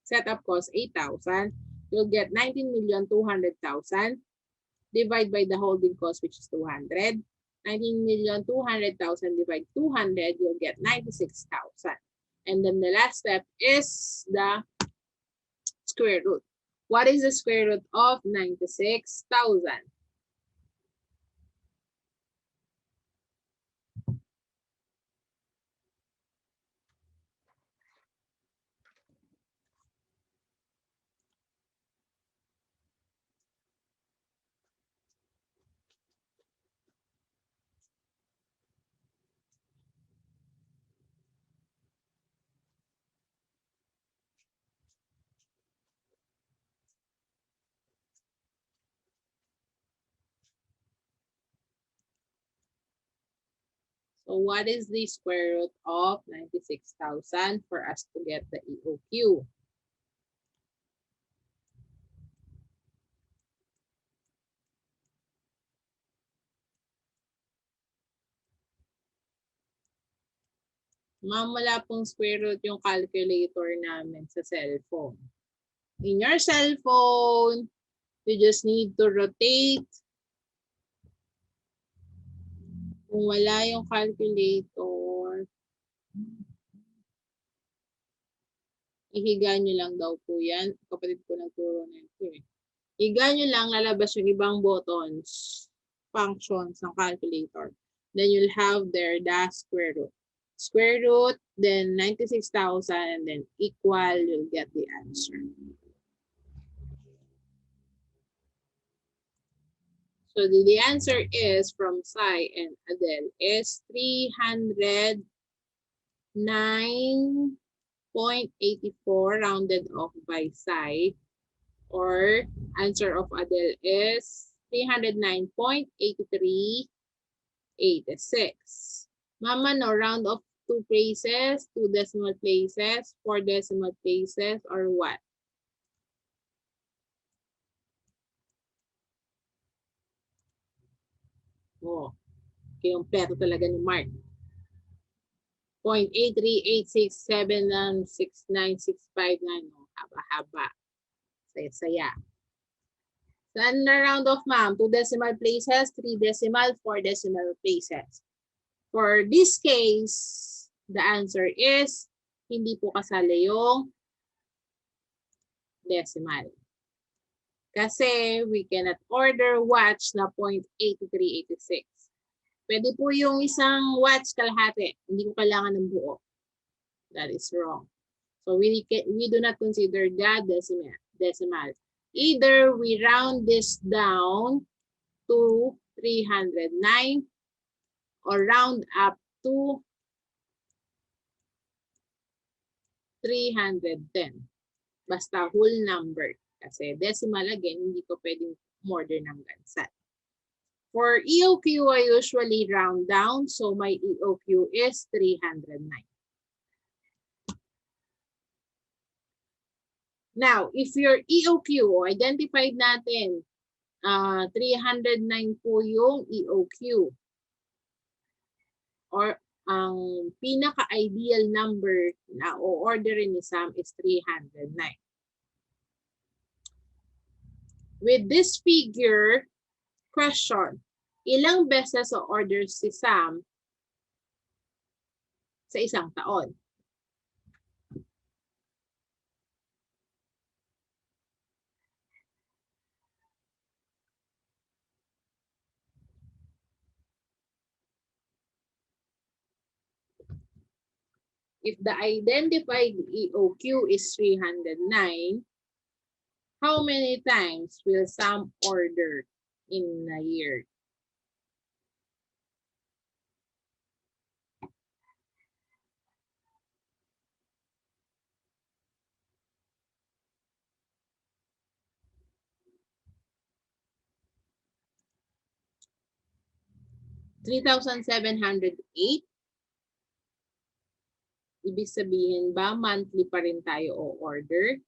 setup cost, 8,000. You'll get 19,200,000. Divide by the holding cost, which is 200. 19,200,000 divide 200, you'll get 96,000. And then the last step is the square root. What is the square root of 96,000? So what is the square root of 96,000 for us to get the EOQ? Ma'am, wala pong square root yung calculator namin sa cellphone. In your cellphone, you just need to rotate. Kung wala yung calculator, ihiga nyo lang daw po yan. Kapatid ko nagturo na ito eh. Higa nyo lang, lalabas yung ibang buttons, functions ng calculator. Then you'll have there the square root. Square root, then 96,000, and then equal, you'll get the answer. So the answer is from Sai and Adele is 309.84 rounded off by Sai, or answer of Adele is 309.8386. Mama, no, round off 2 places, 2 decimal places, 4 decimal places, or what? Oh, kinumpleto talaga ni Mark. 0.838676969. Haba-haba. Saya-saya. Saan na round off, ma'am? 2 decimal places, 3 decimal, 4 decimal places. For this case, the answer is hindi po kasali yung decimal. Kasi we cannot order watch na 0.8386. Pwede po yung isang watch kalahati. Hindi ko kailangan ng buo. That is wrong. So we do not consider that decimal. Either we round this down to 309 or round up to 310. Basta whole number. Kasi decimal again, hindi ko pwedeng order ng gansat. For EOQ, I usually round down. So my EOQ is 309. Now, if your EOQ, identified natin, 309 po yung EOQ. Or ang pinaka-ideal number na o-orderin ni Sam is 309. With this figure, question, ilang beses o-order si Sam sa isang taon? If the identified EOQ is 309, how many times will Sam order in a year? $3,708. Ibig sabihin ba monthly pa rin tayo o-order?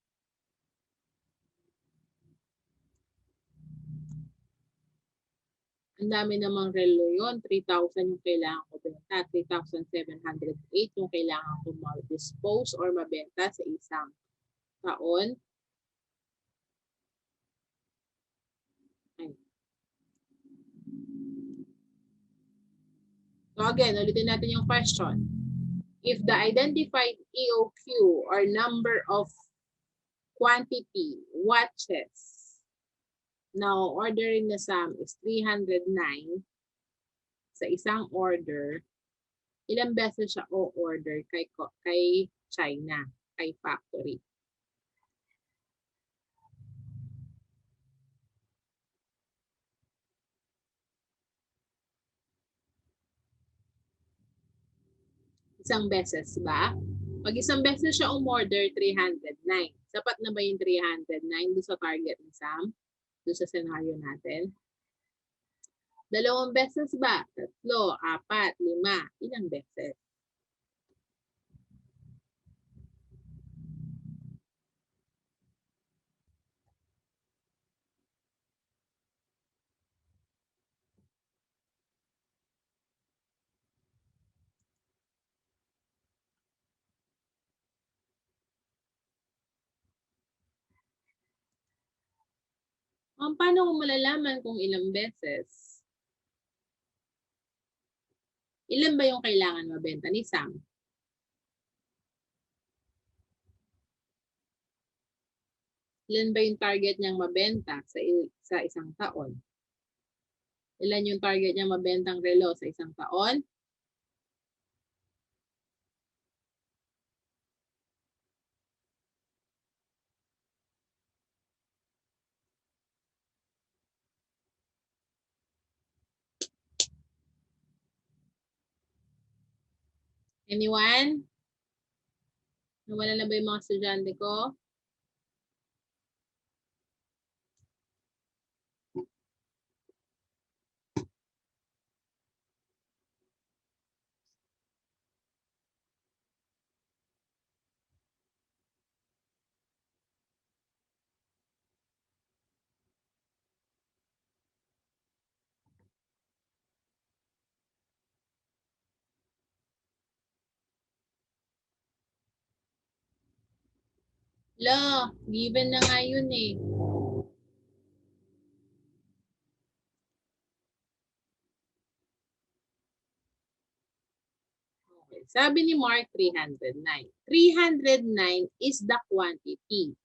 Ang dami namang relo yun. 3,000 yung kailangan ko benta. 3,708 yung kailangan ko ma-dispose or mabenta sa isang taon. Ay. So again, ulitin natin yung question. If the identified EOQ or number of quantity, watches. Now, ordering na sum is 309 sa isang order. Ilang beses siya o-order kay China, kay factory? Isang beses ba? Pag isang beses siya umorder, 309. Sapat na ba yung 309 doon sa target ni Sam? Doon sa scenario natin? Dalawang beses ba? Tatlo, apat, lima. Ilang beses? Paano mo malalaman kung ilang beses? Ilan ba yung kailangan mabenta ni Sam? Ilan ba yung target niyang mabenta sa isang taon? Ilan yung target niyang mabentang relo sa isang taon? Anyone? Nawala na ba yung mga estudyante ko? La, given na nga yun eh. Okay. Sabi ni Mark, 309. 309 is the quantity.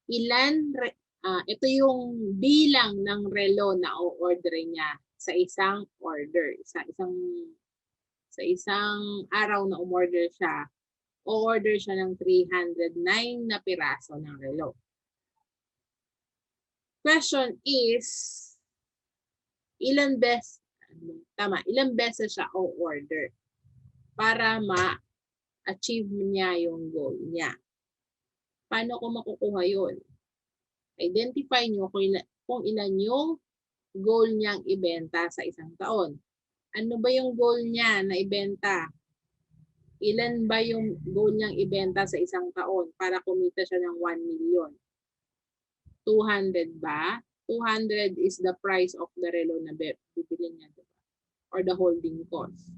Ito yung bilang ng relo na o-order niya sa isang order. Sa isang araw na umorder siya, o-order siya ng 309 na piraso ng relo. Question is, ilang beses siya o-order para ma-achieve niya yung goal niya. Paano ko makukuha yun? Identify nyo kung ilan yung goal niyang ibenta sa isang taon. Ano ba yung goal niya na ibenta? Ilan ba yung goal niyang ibenta sa isang taon para kumita siya ng 1 million? 200 ba? 200 is the price of the relo na bibili niya, diba? Or the holding cost.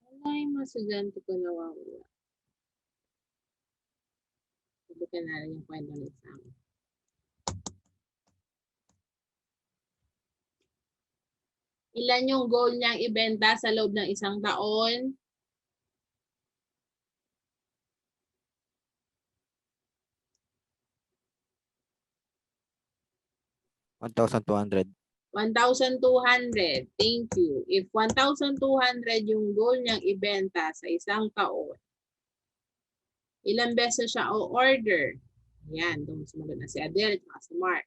Wala yung mga estudyante ko nawawala. Sabihin na rin yung kwento ng exam. Ilan yung goal niyang ibenta sa loob ng isang taon? $1,200. 1,200. Thank you. If 1,200 yung goal niyang ibenta sa isang taon, ilang beses siya o-order? Yan, doon sumagot na si Adele at si Mark.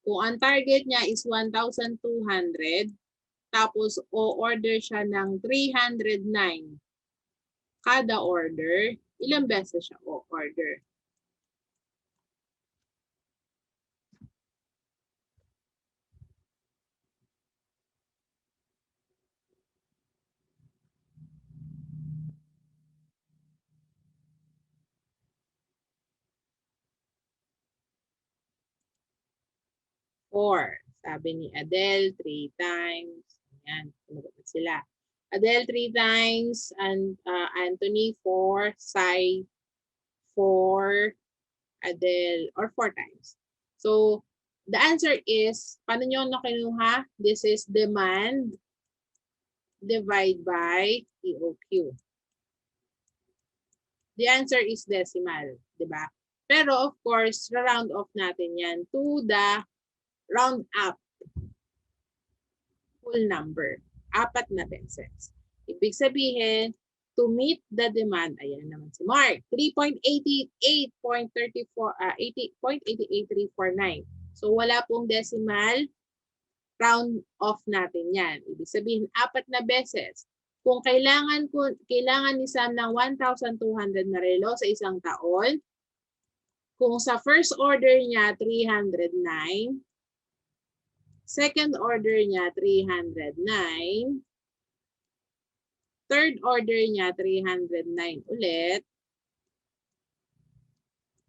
Kung ang target niya is 1,200, tapos o-order siya ng 309 kada order, ilang beses siya o-order? Four. Sabi ni Adele, 3 times. Ayan, sumagot na sila. Adele, 3 times. And Anthony, 4. Sai, 4. Adele, or 4 times. So, the answer is, paano nyo nakinuha? This is demand divide by EOQ? The answer is decimal, di ba? Pero of course, round off natin yan to the round up full number. 4 na beses. Ibig sabihin, to meet the demand, ayan naman si Mark, 3.88349. So wala pong decimal, round off natin yan. Ibig sabihin, 4 na beses. Kung kailangan ni Sam ng 1,200 na relo sa isang taon, kung sa first order niya 309, second order niya 309, third order niya 309 ulit,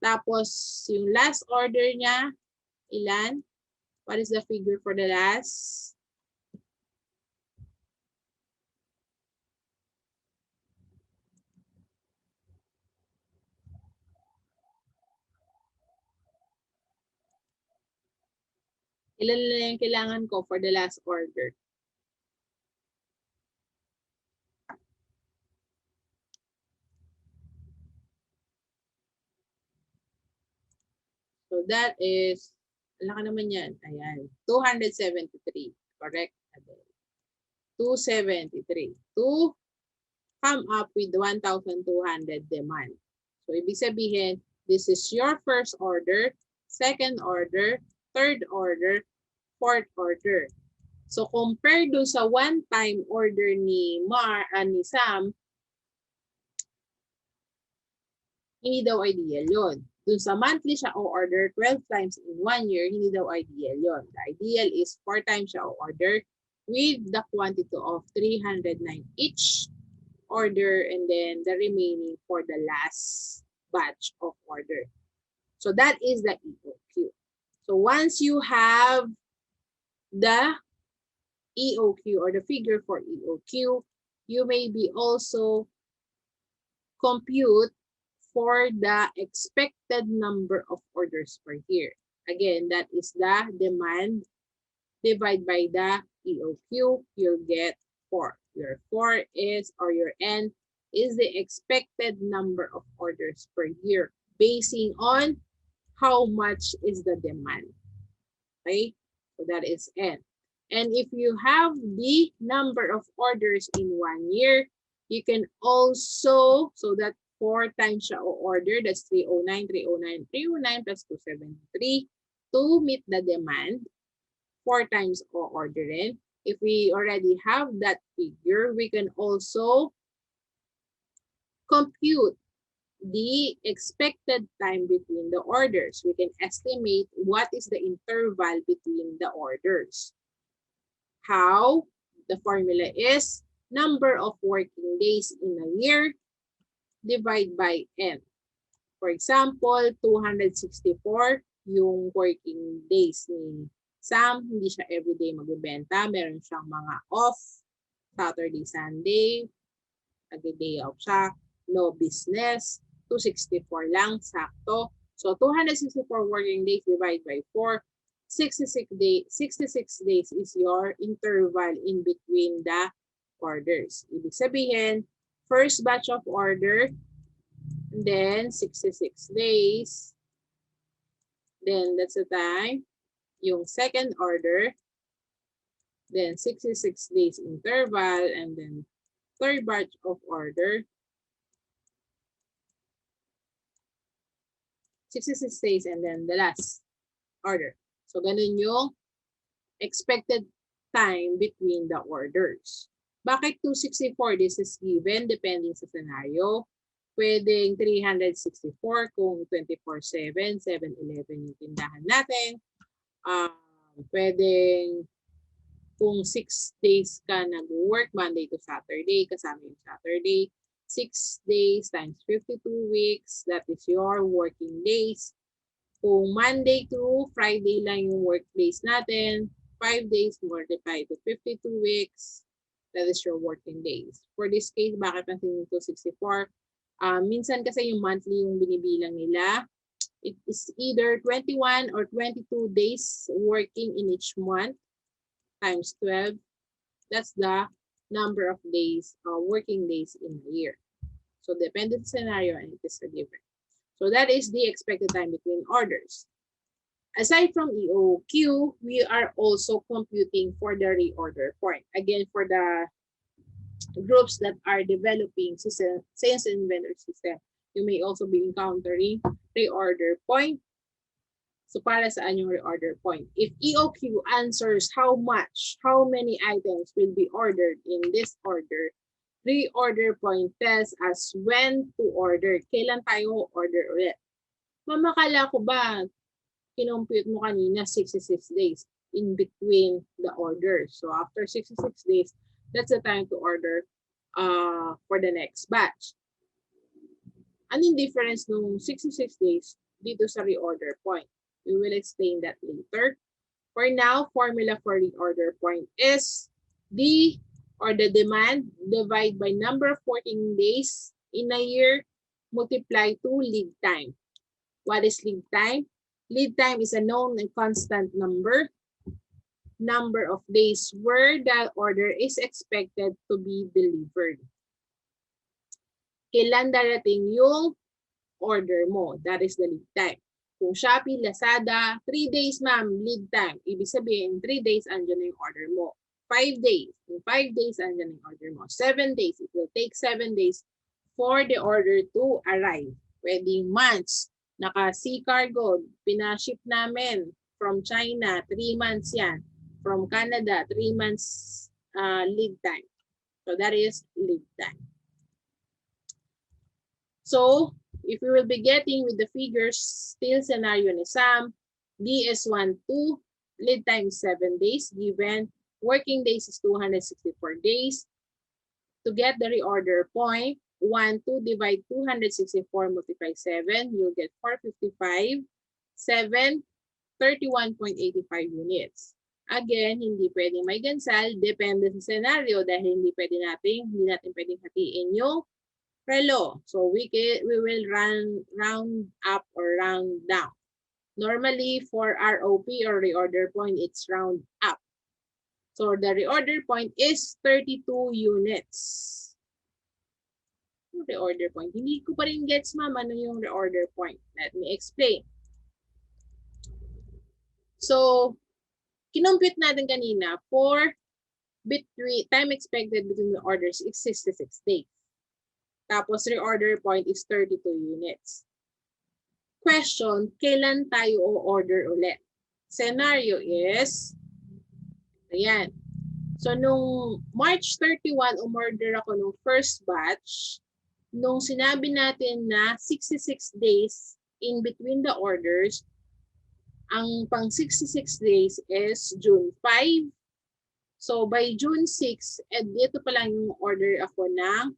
tapos yung last order niya, ilan? What is the figure for the last? Ilan na yung kailangan ko for the last order? So that is, alam ka naman yan, ayan, 273, correct? 273 to come up with 1,200 demand. So ibig sabihin, this is your first order, second order, third order, fourth order. So compare do sa one-time order ni Sam, hindi daw ideal yun. Dun sa monthly siya o-order 12 times in 1 year, hindi daw ideal yun. The ideal is 4 times siya o-order with the quantity of 309 each order and then the remaining for the last batch of order. So that is the EOQ. So once you have the EOQ or the figure for EOQ, you may be also compute for the expected number of orders per year. Again, that is the demand divided by the EOQ, you'll get 4. Your 4 is, or your N, is the expected number of orders per year basing on how much is the demand. Okay? So that is N. And if you have the number of orders in 1 year, you can also, so that 4 times siya o-order, that's 309, 309, 309 plus 273 to meet the demand. 4 times o-order rin. If we already have that figure, we can also compute the expected time between the orders. We can estimate what is the interval between the orders. How? The formula is number of working days in a year divided by N. For example, 264 yung working days ni Sam. Hindi siya everyday magbebenta. Meron siyang mga off. Saturday, Sunday. Nag-day off siya. No business. 264 lang. Sakto. So, 264 working days divided by 4. 66 days is your interval in between the orders. Ibig sabihin, first batch of order, then 66 days. Then that's the time. Yung second order, then 66 days interval, and then third batch of order, 66 days, and then the last order. So, ganun yung expected time between the orders. Bakit 264? This is given depending sa scenario. Pwedeng 364 kung 24/7, 7-Eleven yung tindahan natin. Pwedeng kung 6 days ka nag-work, Monday to Saturday, kasama yung Saturday, 6 days times 52 weeks, that is your working days. Kung Monday to Friday lang yung work days natin, 5 days multiplied to 52 weeks, that is your working days. For this case, bakit natin yung 264? Minsan kasi yung monthly yung binibilang nila, it is either 21 or 22 days working in each month times 12. That's the number of days, working days in a year. So dependent scenario and it is a given. So that is the expected time between orders. Aside from EOQ, we are also computing for the reorder point. Again, for the groups that are developing sales and inventory system, you may also be encountering reorder point. So para saan yung reorder point? If EOQ answers how many items will be ordered in this order, reorder point tells us when to order. Kailan tayo order ulit? Mamakala ko ba, kinompute mo kanina 66 days in between the orders. So after 66 days, that's the time to order for the next batch. Anong difference nung 66 days dito sa reorder point? We will explain that later. For now, formula for reorder point is the demand divided by number of working days in a year multiply to lead time. What is lead time? Lead time is a known and constant number of days where the order is expected to be delivered. Kailan darating yung order mo? That is the lead time. Kung Shopee, Lazada, 3 days ma'am, lead time. Ibig sabihin, 3 days, andyan na yung order mo. 5 days, in 5 days, andyan yung order mo. 7 days, it will take 7 days for the order to arrive. Pwedeng months. Naka-sea cargo, pinaship namin from China, 3 months yan. From Canada, 3 months lead time. So that is lead time. So if we will be getting with the figures, still scenario ni Sam, DS12, lead time is 7 days, given working days is 264 days. To get the reorder point, 1, 2 divide 264 multiply 7, you'll get 455, 7, 31.85 units. Again, hindi pwedeng may gansal, depende sa scenario dahil hindi natin pwedeng hatiin yung relo. So we will round up or round down. Normally for ROP or reorder point, it's round up. So the reorder point is 32 units. Reorder point. Hindi ko pa rin gets ma'am ano yung reorder point. Let me explain. So, kinompute natin kanina for time expected between the orders is 66 days. Tapos reorder point is 32 units. Question, kailan tayo o-order ulit? Scenario is, ayan. So, nung March 31, umorder ako nung first batch. Nung sinabi natin na 66 days in between the orders, ang pang 66 days is June 5. So, by June 6, dito pa lang yung order ako ng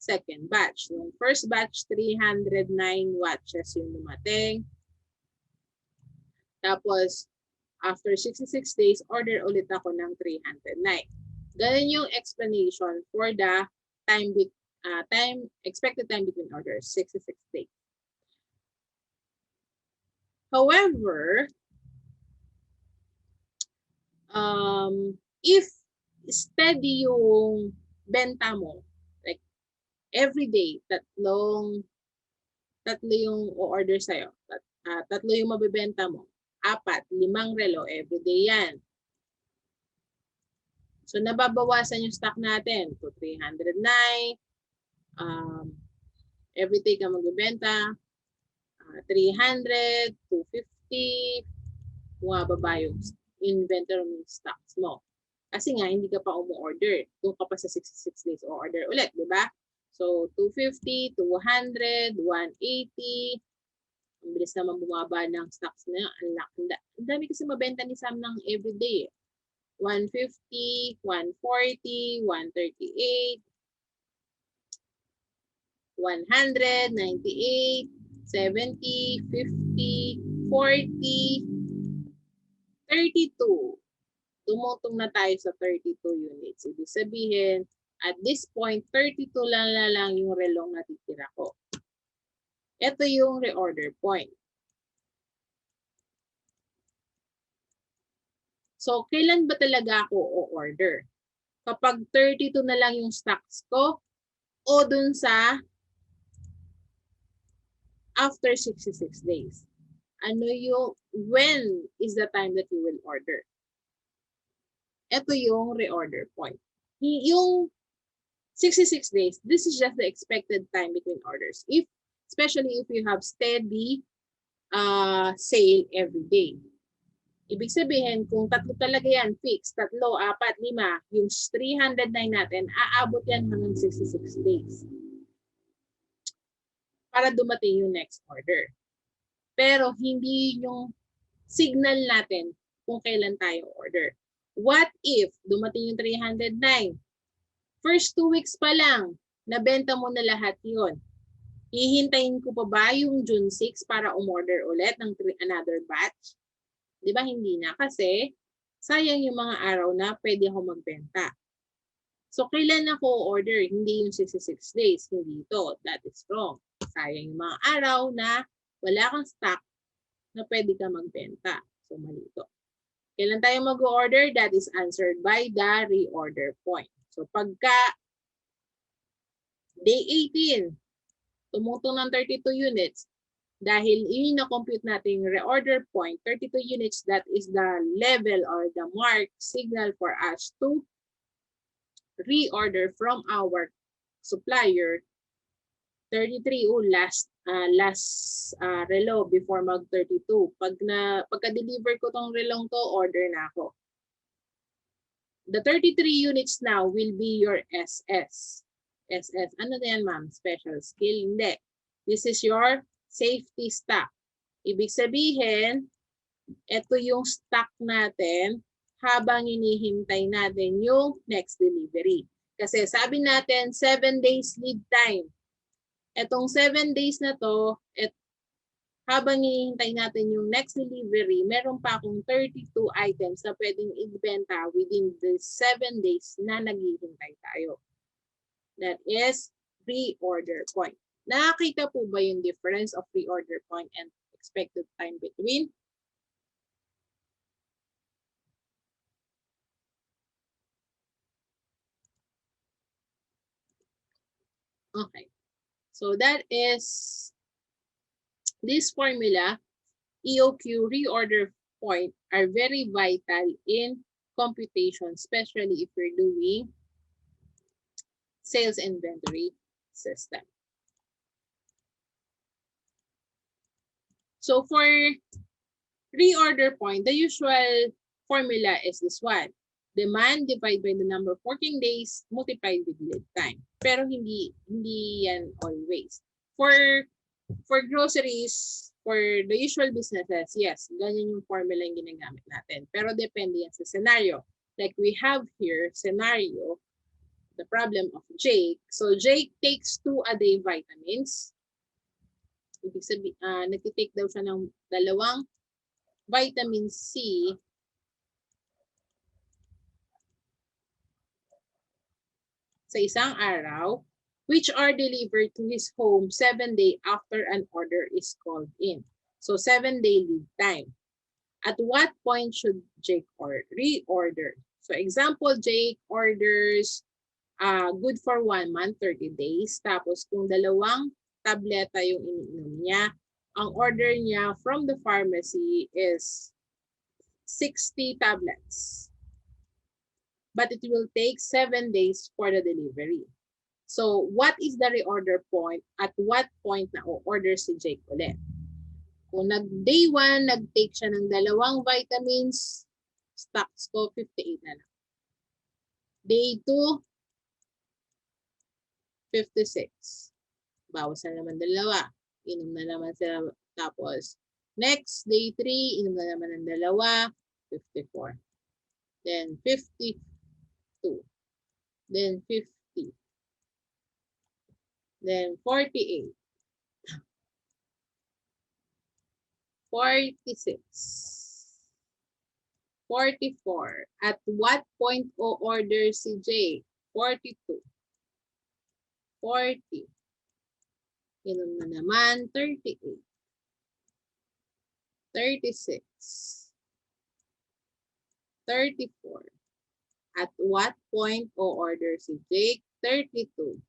second batch. Yung first batch, 309 watches yung dumating. Tapos, after 66 days, order ulit ako ng 309. Ganun yung explanation for the expected time between orders, 66 days. However, if steady yung benta mo, like every day, tatlo yung o-order sa'yo, tatlo yung mabibenta mo, 4, 5 relo, everyday yan. So, nababawasan yung stock natin to 309. Every day ka magbibenta. 300, 250. Bumababa yung inventory stocks mo. Kasi nga, hindi ka pa umu-order. Doon ka pa sa 66 days o-order ulit, di ba? So, 250, 200, 180. Ang bilis naman bumaba ng stocks na yun. Ang dami kasi mabenta ni Sam ng everyday. 150, 140, 138, 100, 98, 70, 50, 40, 32. Tumutong na tayo sa 32 units. Ibig sabihin, at this point, 32 lang yung relong natitira ko. Ito yung reorder point. So, kailan ba talaga ako o-order? Kapag 32 na lang yung stocks ko o dun sa after 66 days. Ano yung, when is the time that you will order? Ito yung reorder point. Yung 66 days, this is just the expected time between orders. Especially if you have steady sale every day. Ibig sabihin, kung tatlo talaga yan, fixed, tatlo, apat, lima, yung 309 natin, aabot yan hanggang 66 days para dumating yung next order. Pero hindi yung signal natin kung kailan tayo order. What if dumating yung 309? First 2 weeks pa lang, nabenta mo na lahat yun. Hihintayin ko pa ba yung June 6 para umorder ulit ng another batch? Di ba hindi na? Kasi sayang yung mga araw na pwede ako magbenta. So, kailan ako order? Hindi yung 66 days. Hindi ito. That is wrong. Sayang yung mga araw na wala kang stock na pwede ka magbenta. So, mali ito. Kailan tayo mag-order? That is answered by the reorder point. So, pagka day 18, tumutong ng 32 units, dahil i-compute natin yung reorder point, 32 units, that is the level or the mark signal for us to reorder from our supplier. 33 last relo before mag 32. Pagka-deliver ko tong relong to, order na ako. The 33 units now will be your SS. SS, ano na yan ma'am? Special skill? Hindi. This is your safety stock. Ibig sabihin, ito yung stock natin habang hinihintay natin yung next delivery. Kasi sabi natin, 7 days lead time. Etong 7 days na to, habang hinihintay natin yung next delivery, meron pa akong 32 items na pwedeng ibenta within the 7 days na naghihintay tayo. That is reorder point. Nakakita po ba yung difference of reorder point and expected time between? Okay. So that is this formula, EOQ reorder point, are very vital in computation, especially if you're doing sales inventory system. So for reorder point, the usual formula is this one. Demand divided by the number of working days multiplied with lead time. Pero hindi yan always. For groceries, for the usual businesses, yes, ganyan yung formula yung ginagamit natin. Pero depende yan sa scenario. Like we have here, scenario, the problem of Jake. So Jake takes 2 a day vitamins. Ibig sabihin, nagtitake daw siya ng 2 vitamin C sa isang araw, which are delivered to his home 7 days after an order is called in. So 7-day lead time. At what point should Jake reorder? So example, Jake orders good for 1 month, 30 days. Tapos kung 2 tableta yung iniinom niya, ang order niya from the pharmacy is 60 tablets. But it will take 7 days for the delivery. So what is the reorder point? At what point na order si Jake ulit? Kung day 1, nag-take siya ng 2 vitamins, stocks ko 58 na lang. Day 2, 56. Bawas na naman 2. Inom na naman sila. Tapos, next, day 3, inom na naman ng 2, 54. Then, 52. Then, 50. Then, 48. 46. 44. At what point o-order si Jay? 42. 40. Inom na naman, 38. 36. 34. At what point o-order si Jake? 32.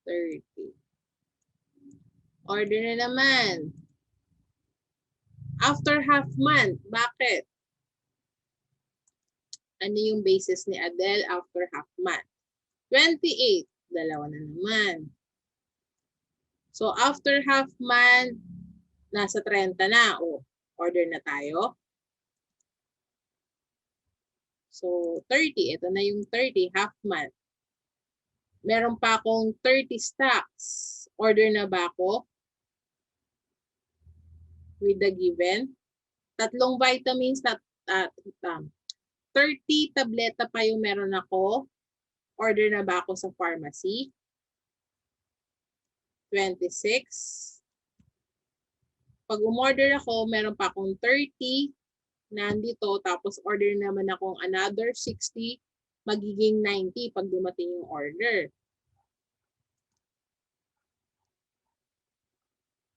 30. Order na naman. After half month. Bakit? Ano yung basis ni Adele after half month? 28. Dalawa na naman. So, after half month, nasa 30 na. O, order na tayo. So, 30. Ito na yung 30, half month. Meron pa akong 30 stocks. Order na ba ako? With the given. Tatlong vitamins, 30 tableta pa yung meron ako. Order na ba ako sa pharmacy? 26. Pag umorder ako, meron pa akong 30 nandito. Tapos order naman akong another 60. Magiging 90 pag dumating yung order.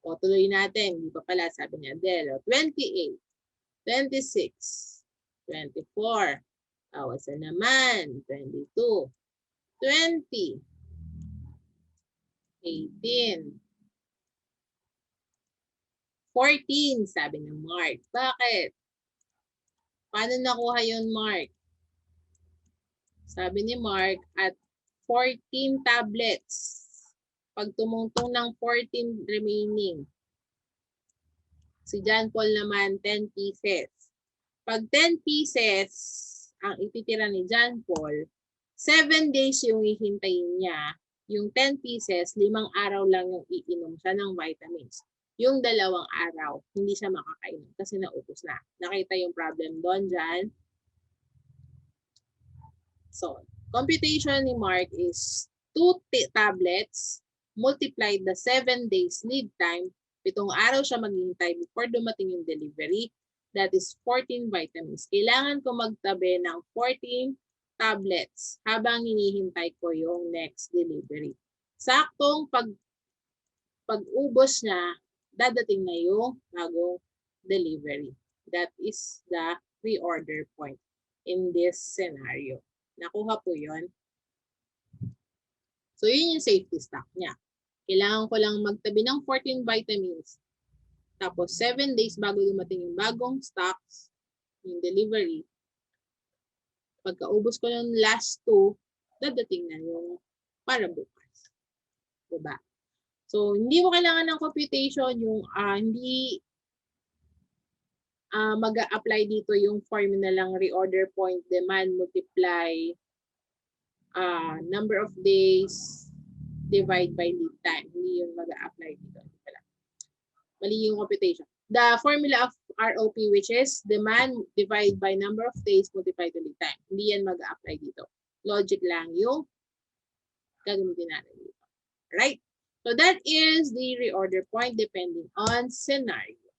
O, tuloy natin. Hindi pa pala, sabi ni Adele. 28, 26, 24. Awas na naman. 22, 20, 18, 14, sabi ng Mark. Bakit? Paano nakuha yun, Mark? Sabi ni Mark, at 14 tablets. Pag tumungtong ng 14 remaining. Si John Paul naman, 10 pieces. Pag 10 pieces ang ititira ni John Paul, 7 days yung hihintayin niya. Yung 10 pieces, 5 araw lang yung iinom siya ng vitamins. Yung 2 araw, hindi siya makakainom kasi naubos na. Nakita yung problem doon dyan. So, computation ni Mark is 2 tablets multiplied the 7 days lead time. 7 araw siya maghihintay before dumating yung delivery. That is 14 vitamins. Kailangan ko magtabi ng 14 tablets habang hinihintay ko yung next delivery. Saktong pag-ubos niya, dadating na yung bagong delivery. That is the reorder point in this scenario. Nakuha po yun. So, yun yung safety stock niya. Kailangan ko lang magtabi ng 14 vitamins. Tapos, 7 days bago dumating yung bagong stocks, yung delivery. Pagkaubos ko yung last 2, dadating na yung para bukas. Diba? So, hindi mo kailangan ng computation, yung hindi mag-a-apply dito yung formula lang reorder point, demand, multiply, number of days, divide by lead time. Hindi yung mag-a-apply dito. Mali yung computation. The formula of ROP, which is demand divide by number of days multiplied by lead time. Hindi yan mag-a-apply dito. Logic lang yung gagamitin natin dito. Right? So that is the reorder point depending on scenario.